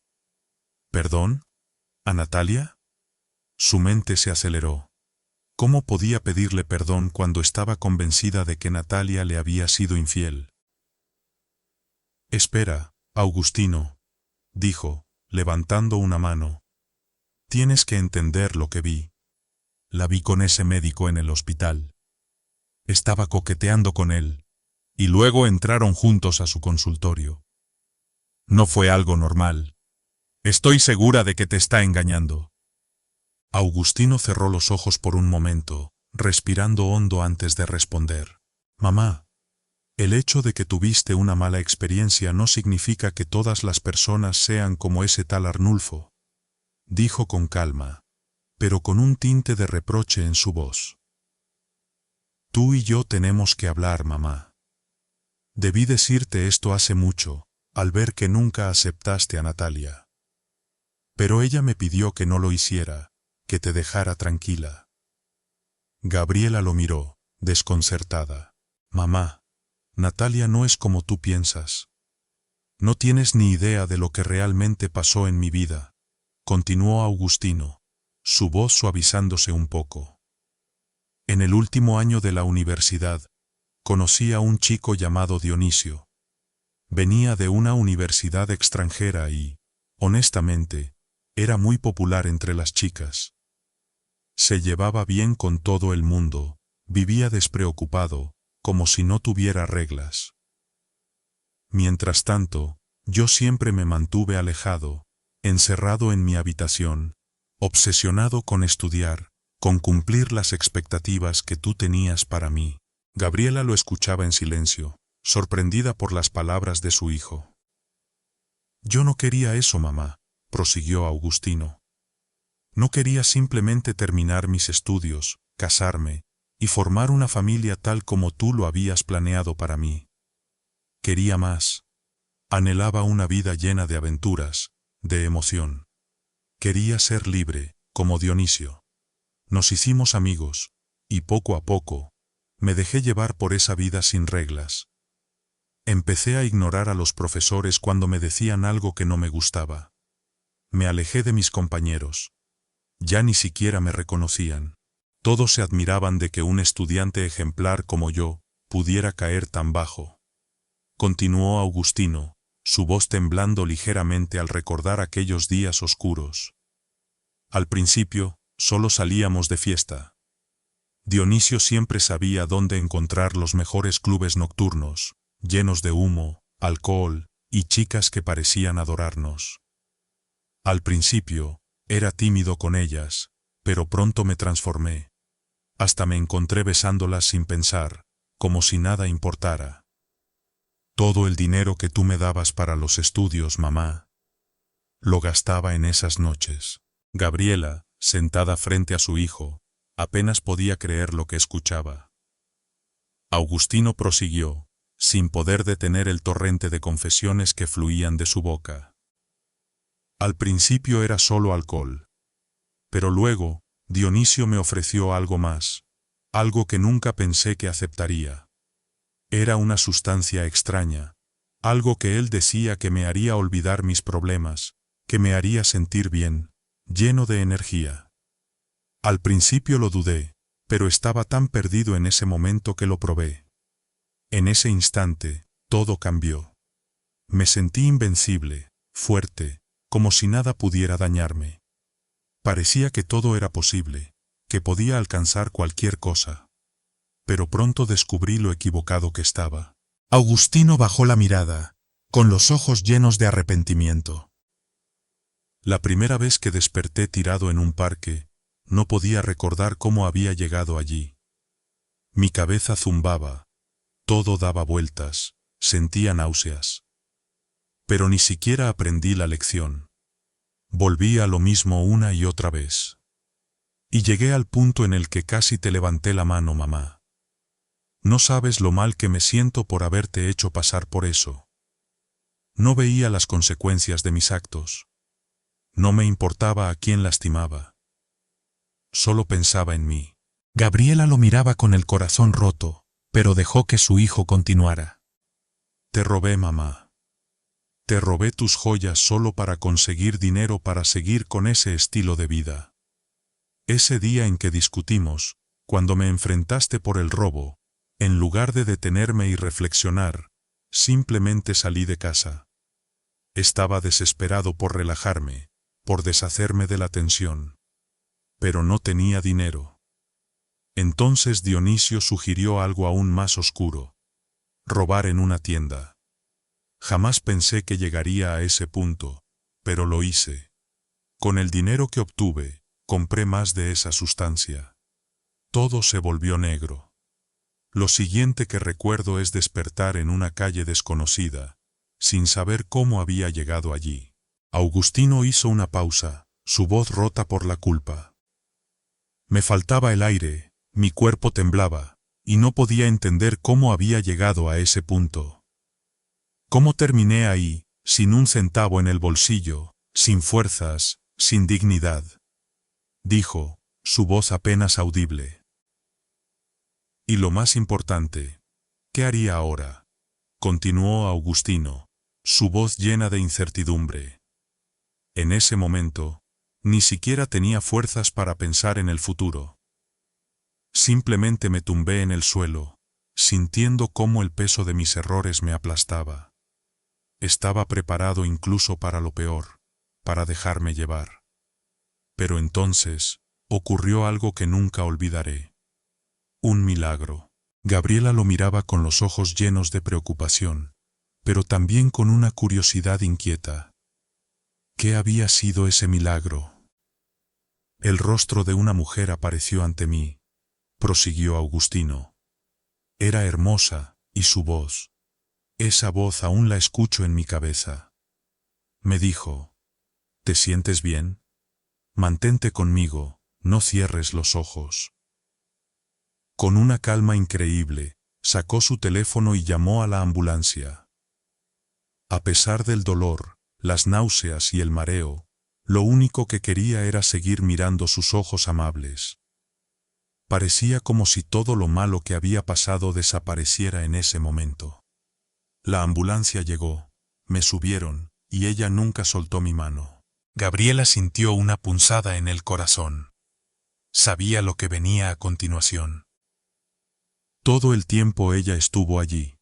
«¿Perdón? ¿A Natalia?». Su mente se aceleró. ¿Cómo podía pedirle perdón cuando estaba convencida de que Natalia le había sido infiel? «Espera, Augustino», dijo, levantando una mano. «Tienes que entender lo que vi. La vi con ese médico en el hospital. Estaba coqueteando con él, y luego entraron juntos a su consultorio. No fue algo normal. Estoy segura de que te está engañando». Augustino cerró los ojos por un momento, respirando hondo antes de responder. «Mamá, el hecho de que tuviste una mala experiencia no significa que todas las personas sean como ese tal Arnulfo», dijo con calma, pero con un tinte de reproche en su voz. «Tú y yo tenemos que hablar, mamá. Debí decirte esto hace mucho, al ver que nunca aceptaste a Natalia. Pero ella me pidió que no lo hiciera, que te dejara tranquila». Gabriela lo miró, desconcertada. «Mamá, Natalia no es como tú piensas. No tienes ni idea de lo que realmente pasó en mi vida», continuó Augustino, su voz suavizándose un poco. «En el último año de la universidad, conocí a un chico llamado Dionisio. Venía de una universidad extranjera y, honestamente, era muy popular entre las chicas. Se llevaba bien con todo el mundo, vivía despreocupado, como si no tuviera reglas. Mientras tanto, yo siempre me mantuve alejado, encerrado en mi habitación, obsesionado con estudiar, con cumplir las expectativas que tú tenías para mí». Gabriela lo escuchaba en silencio, sorprendida por las palabras de su hijo. «Yo no quería eso, mamá», prosiguió Augustino. «No quería simplemente terminar mis estudios, casarme, y formar una familia tal como tú lo habías planeado para mí. Quería más. Anhelaba una vida llena de aventuras, de emoción. Quería ser libre, como Dionisio. Nos hicimos amigos, y poco a poco, me dejé llevar por esa vida sin reglas. Empecé a ignorar a los profesores cuando me decían algo que no me gustaba. Me alejé de mis compañeros. Ya ni siquiera me reconocían. Todos se admiraban de que un estudiante ejemplar como yo pudiera caer tan bajo. Continuó Augustino, su voz temblando ligeramente al recordar aquellos días oscuros. Al principio, solo salíamos de fiesta. Dionisio siempre sabía dónde encontrar los mejores clubes nocturnos, llenos de humo, alcohol y chicas que parecían adorarnos. Al principio, era tímido con ellas, pero pronto me transformé. Hasta me encontré besándolas sin pensar, como si nada importara. Todo el dinero que tú me dabas para los estudios, mamá, lo gastaba en esas noches. Gabriela, sentada frente a su hijo, apenas podía creer lo que escuchaba. Augustino prosiguió, sin poder detener el torrente de confesiones que fluían de su boca. Al principio era solo alcohol. Pero luego, Dionisio me ofreció algo más, algo que nunca pensé que aceptaría. Era una sustancia extraña, algo que él decía que me haría olvidar mis problemas, que me haría sentir bien, lleno de energía. Al principio lo dudé, pero estaba tan perdido en ese momento que lo probé. En ese instante, todo cambió. Me sentí invencible, fuerte, como si nada pudiera dañarme. Parecía que todo era posible, que podía alcanzar cualquier cosa. Pero pronto descubrí lo equivocado que estaba. Augustino bajó la mirada, con los ojos llenos de arrepentimiento. La primera vez que desperté tirado en un parque, no podía recordar cómo había llegado allí. Mi cabeza zumbaba, todo daba vueltas, sentía náuseas. Pero ni siquiera aprendí la lección. Volví a lo mismo una y otra vez. Y llegué al punto en el que casi te levanté la mano, mamá. No sabes lo mal que me siento por haberte hecho pasar por eso. No veía las consecuencias de mis actos. No me importaba a quién lastimaba. Solo pensaba en mí. Gabriela lo miraba con el corazón roto, pero dejó que su hijo continuara. Te robé, mamá. Te robé tus joyas solo para conseguir dinero para seguir con ese estilo de vida. Ese día en que discutimos, cuando me enfrentaste por el robo, en lugar de detenerme y reflexionar, simplemente salí de casa. Estaba desesperado por relajarme, por deshacerme de la tensión. Pero no tenía dinero. Entonces Dionisio sugirió algo aún más oscuro: robar en una tienda. Jamás pensé que llegaría a ese punto, pero lo hice. Con el dinero que obtuve, compré más de esa sustancia. Todo se volvió negro. Lo siguiente que recuerdo es despertar en una calle desconocida, sin saber cómo había llegado allí. Augustino hizo una pausa, su voz rota por la culpa. Me faltaba el aire, mi cuerpo temblaba, y no podía entender cómo había llegado a ese punto. ¿Cómo terminé ahí, sin un centavo en el bolsillo, sin fuerzas, sin dignidad? Dijo, su voz apenas audible. Y lo más importante, ¿qué haría ahora? Continuó Augustino, su voz llena de incertidumbre. En ese momento, ni siquiera tenía fuerzas para pensar en el futuro. Simplemente me tumbé en el suelo, sintiendo cómo el peso de mis errores me aplastaba. Estaba preparado incluso para lo peor, para dejarme llevar. Pero entonces, ocurrió algo que nunca olvidaré. Un milagro. Gabriela lo miraba con los ojos llenos de preocupación, pero también con una curiosidad inquieta. ¿Qué había sido ese milagro? El rostro de una mujer apareció ante mí, prosiguió Augustino. Era hermosa, y su voz. Esa voz aún la escucho en mi cabeza. Me dijo: ¿te sientes bien? Mantente conmigo, no cierres los ojos. Con una calma increíble, sacó su teléfono y llamó a la ambulancia. A pesar del dolor, las náuseas y el mareo, lo único que quería era seguir mirando sus ojos amables. Parecía como si todo lo malo que había pasado desapareciera en ese momento. La ambulancia llegó, me subieron, y ella nunca soltó mi mano. Gabriela sintió una punzada en el corazón. Sabía lo que venía a continuación. Todo el tiempo ella estuvo allí,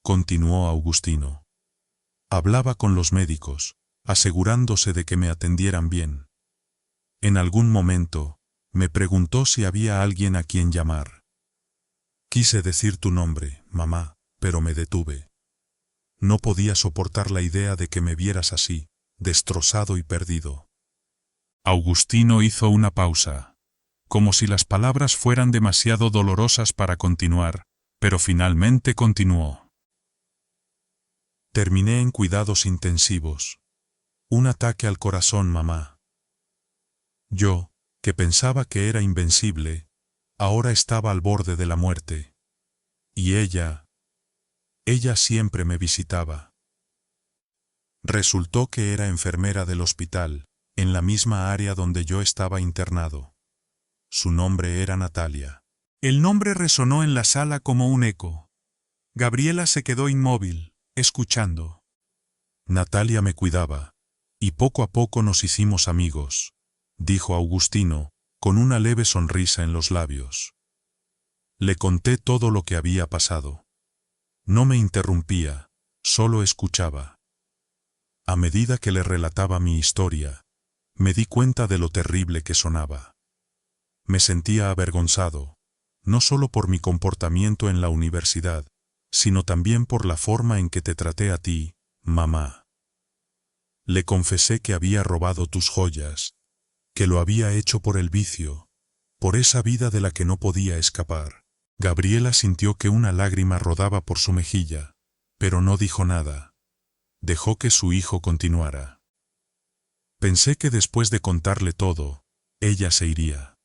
continuó Augustino. Hablaba con los médicos, asegurándose de que me atendieran bien. En algún momento, me preguntó si había alguien a quien llamar. Quise decir tu nombre, mamá, pero me detuve. No podía soportar la idea de que me vieras así, destrozado y perdido. Augustino hizo una pausa, como si las palabras fueran demasiado dolorosas para continuar, pero finalmente continuó. Terminé en cuidados intensivos. Un ataque al corazón, mamá. Yo, que pensaba que era invencible, ahora estaba al borde de la muerte. Y ella siempre me visitaba. Resultó que era enfermera del hospital, en la misma área donde yo estaba internado. Su nombre era Natalia. El nombre resonó en la sala como un eco. Gabriela se quedó inmóvil, escuchando. Natalia me cuidaba, y poco a poco nos hicimos amigos, dijo Augustino, con una leve sonrisa en los labios. Le conté todo lo que había pasado. No me interrumpía, solo escuchaba. A medida que le relataba mi historia, me di cuenta de lo terrible que sonaba. Me sentía avergonzado, no solo por mi comportamiento en la universidad, sino también por la forma en que te traté a ti, mamá. Le confesé que había robado tus joyas, que lo había hecho por el vicio, por esa vida de la que no podía escapar. Gabriela sintió que una lágrima rodaba por su mejilla, pero no dijo nada. Dejó que su hijo continuara. Pensé que después de contarle todo, ella se iría.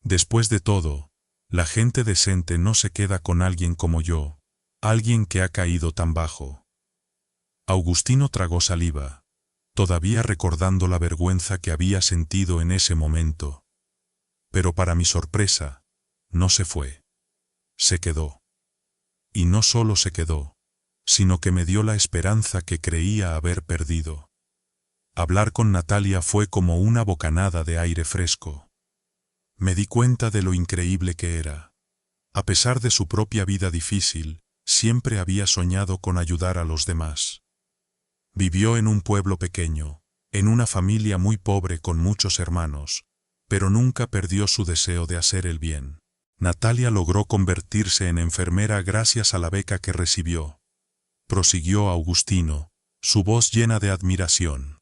Después de todo, la gente decente no se queda con alguien como yo, alguien que ha caído tan bajo. Augustino tragó saliva, todavía recordando la vergüenza que había sentido en ese momento. Pero para mi sorpresa, no se fue. Se quedó. Y no solo se quedó, sino que me dio la esperanza que creía haber perdido. Hablar con Natalia fue como una bocanada de aire fresco. Me di cuenta de lo increíble que era. A pesar de su propia vida difícil, siempre había soñado con ayudar a los demás. Vivió en un pueblo pequeño, en una familia muy pobre con muchos hermanos, pero nunca perdió su deseo de hacer el bien. Natalia logró convertirse en enfermera gracias a la beca que recibió. Prosiguió Augustino, su voz llena de admiración.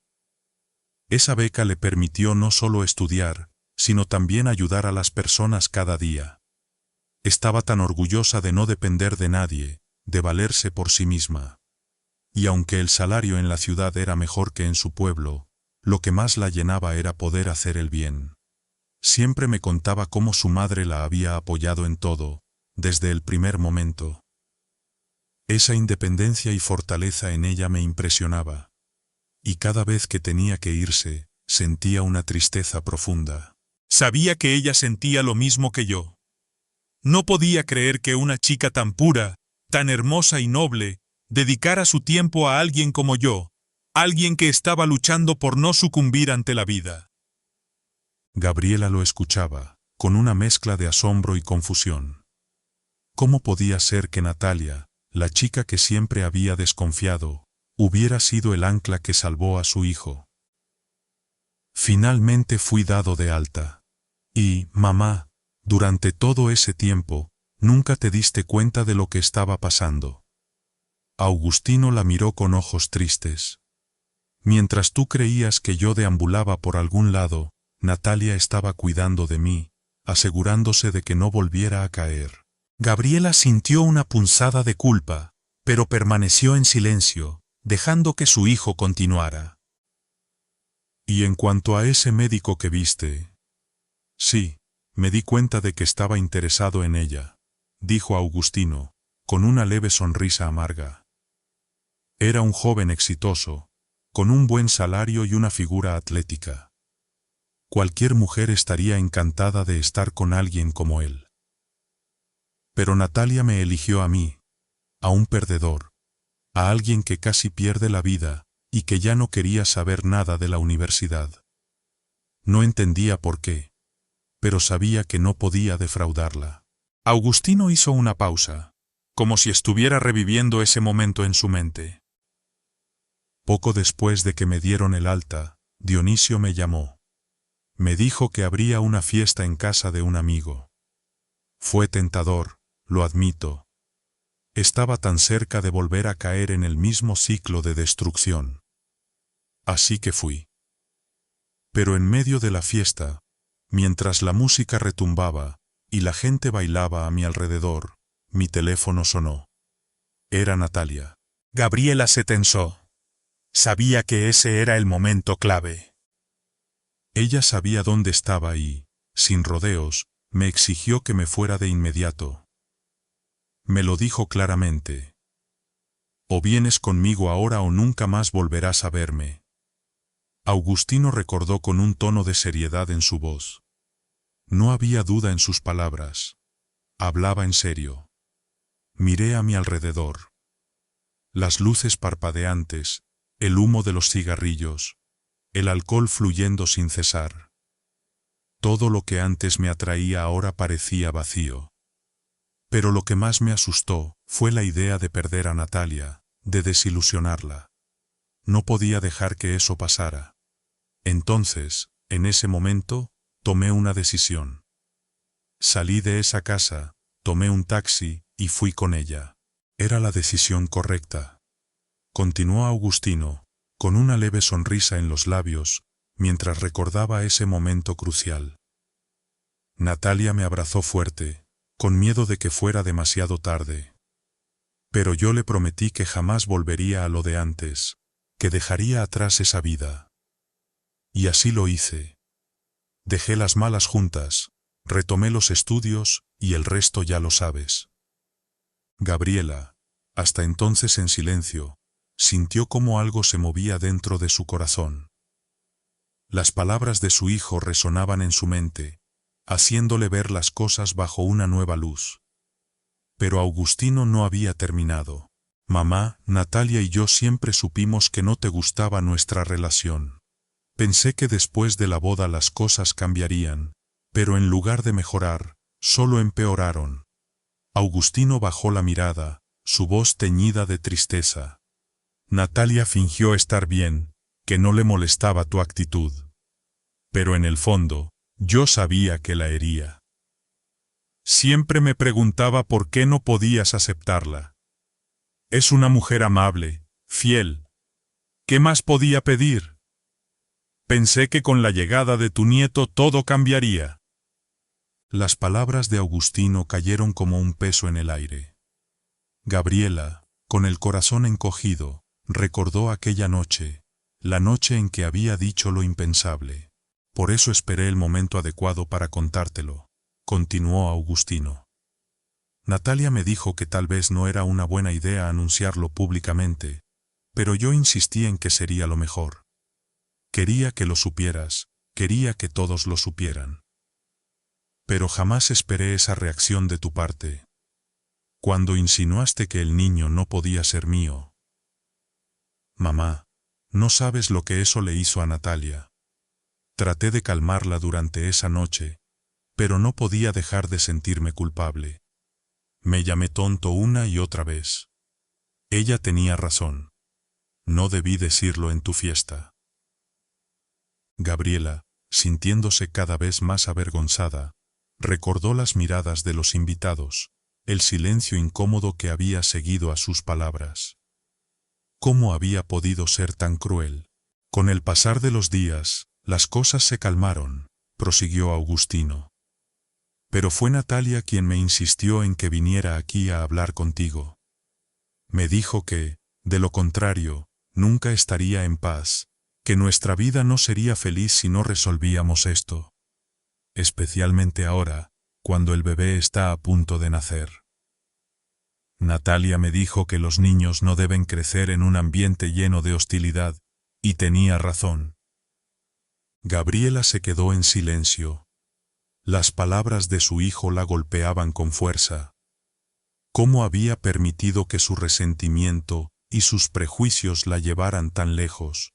Esa beca le permitió no solo estudiar, sino también ayudar a las personas cada día. Estaba tan orgullosa de no depender de nadie, de valerse por sí misma. Y aunque el salario en la ciudad era mejor que en su pueblo, lo que más la llenaba era poder hacer el bien. Siempre me contaba cómo su madre la había apoyado en todo, desde el primer momento. Esa independencia y fortaleza en ella me impresionaba. Y cada vez que tenía que irse, sentía una tristeza profunda. Sabía que ella sentía lo mismo que yo. No podía creer que una chica tan pura, tan hermosa y noble, dedicara su tiempo a alguien como yo, alguien que estaba luchando por no sucumbir ante la vida. Gabriela lo escuchaba, con una mezcla de asombro y confusión. ¿Cómo podía ser que Natalia, la chica que siempre había desconfiado, hubiera sido el ancla que salvó a su hijo? Finalmente fui dado de alta. Y, mamá, durante todo ese tiempo, nunca te diste cuenta de lo que estaba pasando. Augustino la miró con ojos tristes. Mientras tú creías que yo deambulaba por algún lado, Natalia estaba cuidando de mí, asegurándose de que no volviera a caer. Gabriela sintió una punzada de culpa, pero permaneció en silencio, dejando que su hijo continuara. Y en cuanto a ese médico que viste, sí, me di cuenta de que estaba interesado en ella, dijo Augustino, con una leve sonrisa amarga. Era un joven exitoso, con un buen salario y una figura atlética. Cualquier mujer estaría encantada de estar con alguien como él. Pero Natalia me eligió a mí, a un perdedor, a alguien que casi pierde la vida y que ya no quería saber nada de la universidad. No entendía por qué, pero sabía que no podía defraudarla. Augustino hizo una pausa, como si estuviera reviviendo ese momento en su mente. Poco después de que me dieron el alta, Dionisio me llamó. Me dijo que habría una fiesta en casa de un amigo. Fue tentador, lo admito. Estaba tan cerca de volver a caer en el mismo ciclo de destrucción. Así que fui. Pero en medio de la fiesta, mientras la música retumbaba y la gente bailaba a mi alrededor, mi teléfono sonó. Era Natalia. Gabriela se tensó. Sabía que ese era el momento clave. Ella sabía dónde estaba y, sin rodeos, me exigió que me fuera de inmediato. Me lo dijo claramente. O vienes conmigo ahora o nunca más volverás a verme. Augustino recordó con un tono de seriedad en su voz. No había duda en sus palabras. Hablaba en serio. Miré a mi alrededor. Las luces parpadeantes, el humo de los cigarrillos, el alcohol fluyendo sin cesar. Todo lo que antes me atraía ahora parecía vacío. Pero lo que más me asustó fue la idea de perder a Natalia, de desilusionarla. No podía dejar que eso pasara. Entonces, en ese momento, tomé una decisión. Salí de esa casa, tomé un taxi y fui con ella. Era la decisión correcta. Continuó Augustino, con una leve sonrisa en los labios, mientras recordaba ese momento crucial. Natalia me abrazó fuerte, con miedo de que fuera demasiado tarde. Pero yo le prometí que jamás volvería a lo de antes, que dejaría atrás esa vida. Y así lo hice. Dejé las malas juntas, retomé los estudios y el resto ya lo sabes. Gabriela, hasta entonces en silencio, sintió cómo algo se movía dentro de su corazón. Las palabras de su hijo resonaban en su mente, haciéndole ver las cosas bajo una nueva luz. Pero Augustino no había terminado. Mamá, Natalia y yo siempre supimos que no te gustaba nuestra relación. Pensé que después de la boda las cosas cambiarían, pero en lugar de mejorar, solo empeoraron. Augustino bajó la mirada, su voz teñida de tristeza. Natalia fingió estar bien, que no le molestaba tu actitud. Pero en el fondo, yo sabía que la hería. Siempre me preguntaba por qué no podías aceptarla. Es una mujer amable, fiel. ¿Qué más podía pedir? Pensé que con la llegada de tu nieto todo cambiaría. Las palabras de Augustino cayeron como un peso en el aire. Gabriela, con el corazón encogido, recordó aquella noche, la noche en que había dicho lo impensable. Por eso esperé el momento adecuado para contártelo, continuó Augustino. Natalia me dijo que tal vez no era una buena idea anunciarlo públicamente, pero yo insistí en que sería lo mejor. Quería que lo supieras, quería que todos lo supieran. Pero jamás esperé esa reacción de tu parte. Cuando insinuaste que el niño no podía ser mío. Mamá, no sabes lo que eso le hizo a Natalia. Traté de calmarla durante esa noche, pero no podía dejar de sentirme culpable. Me llamé tonto una y otra vez. Ella tenía razón. No debí decirlo en tu fiesta. Gabriela, sintiéndose cada vez más avergonzada, recordó las miradas de los invitados, el silencio incómodo que había seguido a sus palabras. ¿Cómo había podido ser tan cruel? Con el pasar de los días, las cosas se calmaron, prosiguió Augustino. Pero fue Natalia quien me insistió en que viniera aquí a hablar contigo. Me dijo que, de lo contrario, nunca estaría en paz, que nuestra vida no sería feliz si no resolvíamos esto. Especialmente ahora, cuando el bebé está a punto de nacer. Natalia me dijo que los niños no deben crecer en un ambiente lleno de hostilidad, y tenía razón. Gabriela se quedó en silencio. Las palabras de su hijo la golpeaban con fuerza. ¿Cómo había permitido que su resentimiento y sus prejuicios la llevaran tan lejos?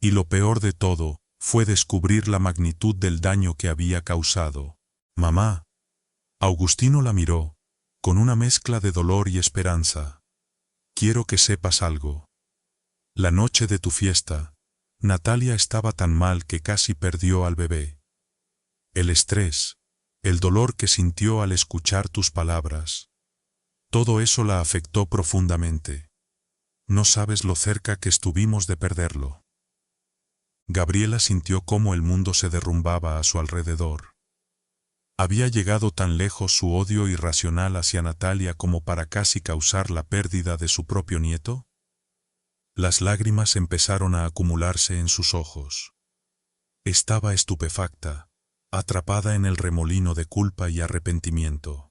Y lo peor de todo, fue descubrir la magnitud del daño que había causado. Mamá. Augustino la miró, con una mezcla de dolor y esperanza. Quiero que sepas algo. La noche de tu fiesta, Natalia estaba tan mal que casi perdió al bebé. El estrés, el dolor que sintió al escuchar tus palabras, todo eso la afectó profundamente. No sabes lo cerca que estuvimos de perderlo. Gabriela sintió cómo el mundo se derrumbaba a su alrededor. ¿Había llegado tan lejos su odio irracional hacia Natalia como para casi causar la pérdida de su propio nieto? Las lágrimas empezaron a acumularse en sus ojos. Estaba estupefacta, atrapada en el remolino de culpa y arrepentimiento.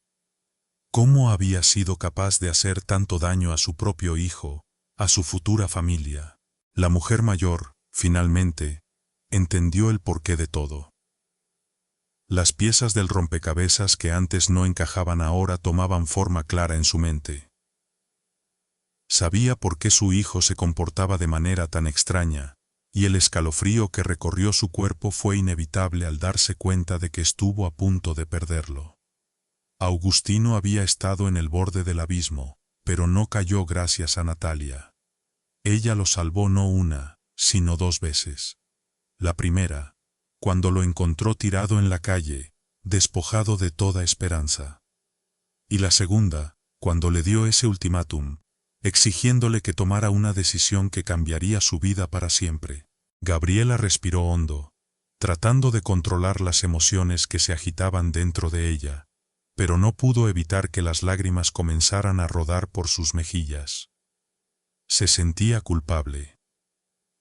¿Cómo había sido capaz de hacer tanto daño a su propio hijo, a su futura familia? La mujer mayor, finalmente, entendió el porqué de todo. Las piezas del rompecabezas que antes no encajaban ahora tomaban forma clara en su mente. Sabía por qué su hijo se comportaba de manera tan extraña, y el escalofrío que recorrió su cuerpo fue inevitable al darse cuenta de que estuvo a punto de perderlo. Augustino había estado en el borde del abismo, pero no cayó gracias a Natalia. Ella lo salvó no una, sino 2 veces. La primera, cuando lo encontró tirado en la calle, despojado de toda esperanza. Y la segunda, cuando le dio ese ultimátum, exigiéndole que tomara una decisión que cambiaría su vida para siempre. Gabriela respiró hondo, tratando de controlar las emociones que se agitaban dentro de ella, pero no pudo evitar que las lágrimas comenzaran a rodar por sus mejillas. Se sentía culpable.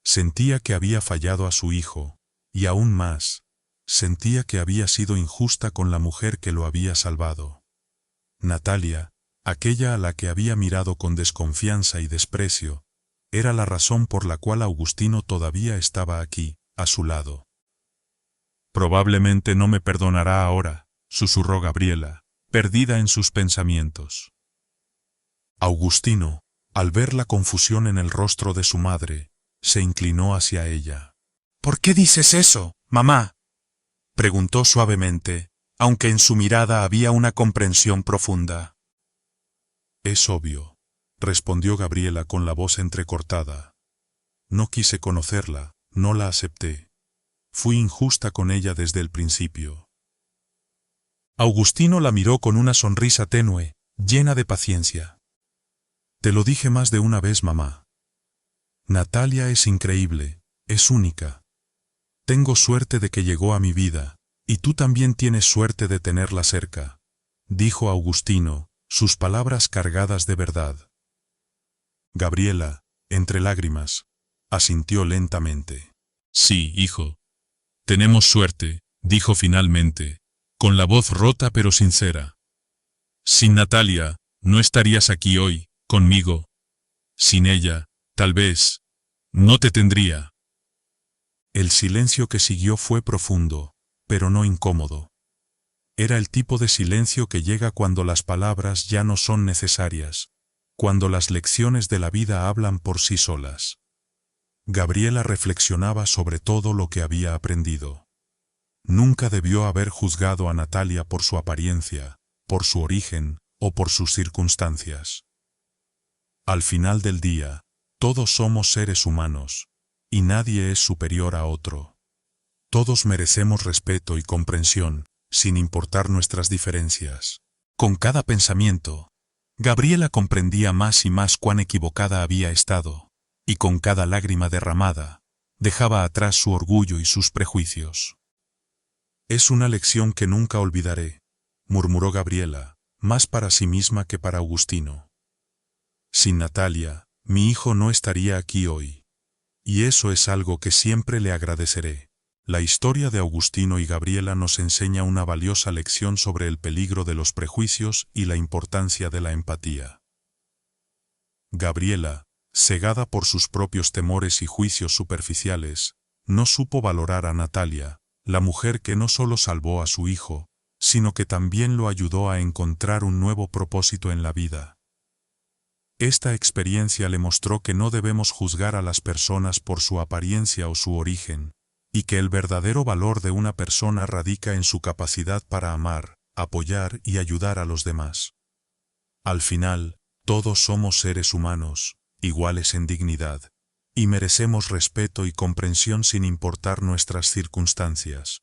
Sentía que había fallado a su hijo, y aún más, sentía que había sido injusta con la mujer que lo había salvado. Natalia, aquella a la que había mirado con desconfianza y desprecio, era la razón por la cual Augustino todavía estaba aquí, a su lado. Probablemente no me perdonará ahora, susurró Gabriela, perdida en sus pensamientos. Augustino, al ver la confusión en el rostro de su madre, se inclinó hacia ella. ¿Por qué dices eso, mamá?, preguntó suavemente, aunque en su mirada había una comprensión profunda. Es obvio, respondió Gabriela con la voz entrecortada. No quise conocerla, no la acepté. Fui injusta con ella desde el principio. Augustino la miró con una sonrisa tenue, llena de paciencia. Te lo dije más de una vez, mamá. Natalia es increíble, es única. Tengo suerte de que llegó a mi vida, y tú también tienes suerte de tenerla cerca, dijo Augustino, sus palabras cargadas de verdad. Gabriela, entre lágrimas, asintió lentamente. Sí, hijo. Tenemos suerte, dijo finalmente, con la voz rota pero sincera. Sin Natalia, no estarías aquí hoy, conmigo. Sin ella, tal vez, no te tendría. El silencio que siguió fue profundo, pero no incómodo. Era el tipo de silencio que llega cuando las palabras ya no son necesarias, cuando las lecciones de la vida hablan por sí solas. Gabriela reflexionaba sobre todo lo que había aprendido. Nunca debió haber juzgado a Natalia por su apariencia, por su origen o por sus circunstancias. Al final del día, todos somos seres humanos, y nadie es superior a otro. Todos merecemos respeto y comprensión, sin importar nuestras diferencias. Con cada pensamiento, Gabriela comprendía más y más cuán equivocada había estado, y con cada lágrima derramada, dejaba atrás su orgullo y sus prejuicios. Es una lección que nunca olvidaré, murmuró Gabriela, más para sí misma que para Augustino. Sin Natalia, mi hijo no estaría aquí hoy. Y eso es algo que siempre le agradeceré. La historia de Augustino y Gabriela nos enseña una valiosa lección sobre el peligro de los prejuicios y la importancia de la empatía. Gabriela, cegada por sus propios temores y juicios superficiales, no supo valorar a Natalia, la mujer que no solo salvó a su hijo, sino que también lo ayudó a encontrar un nuevo propósito en la vida. Esta experiencia le mostró que no debemos juzgar a las personas por su apariencia o su origen, y que el verdadero valor de una persona radica en su capacidad para amar, apoyar y ayudar a los demás. Al final, todos somos seres humanos, iguales en dignidad, y merecemos respeto y comprensión sin importar nuestras circunstancias.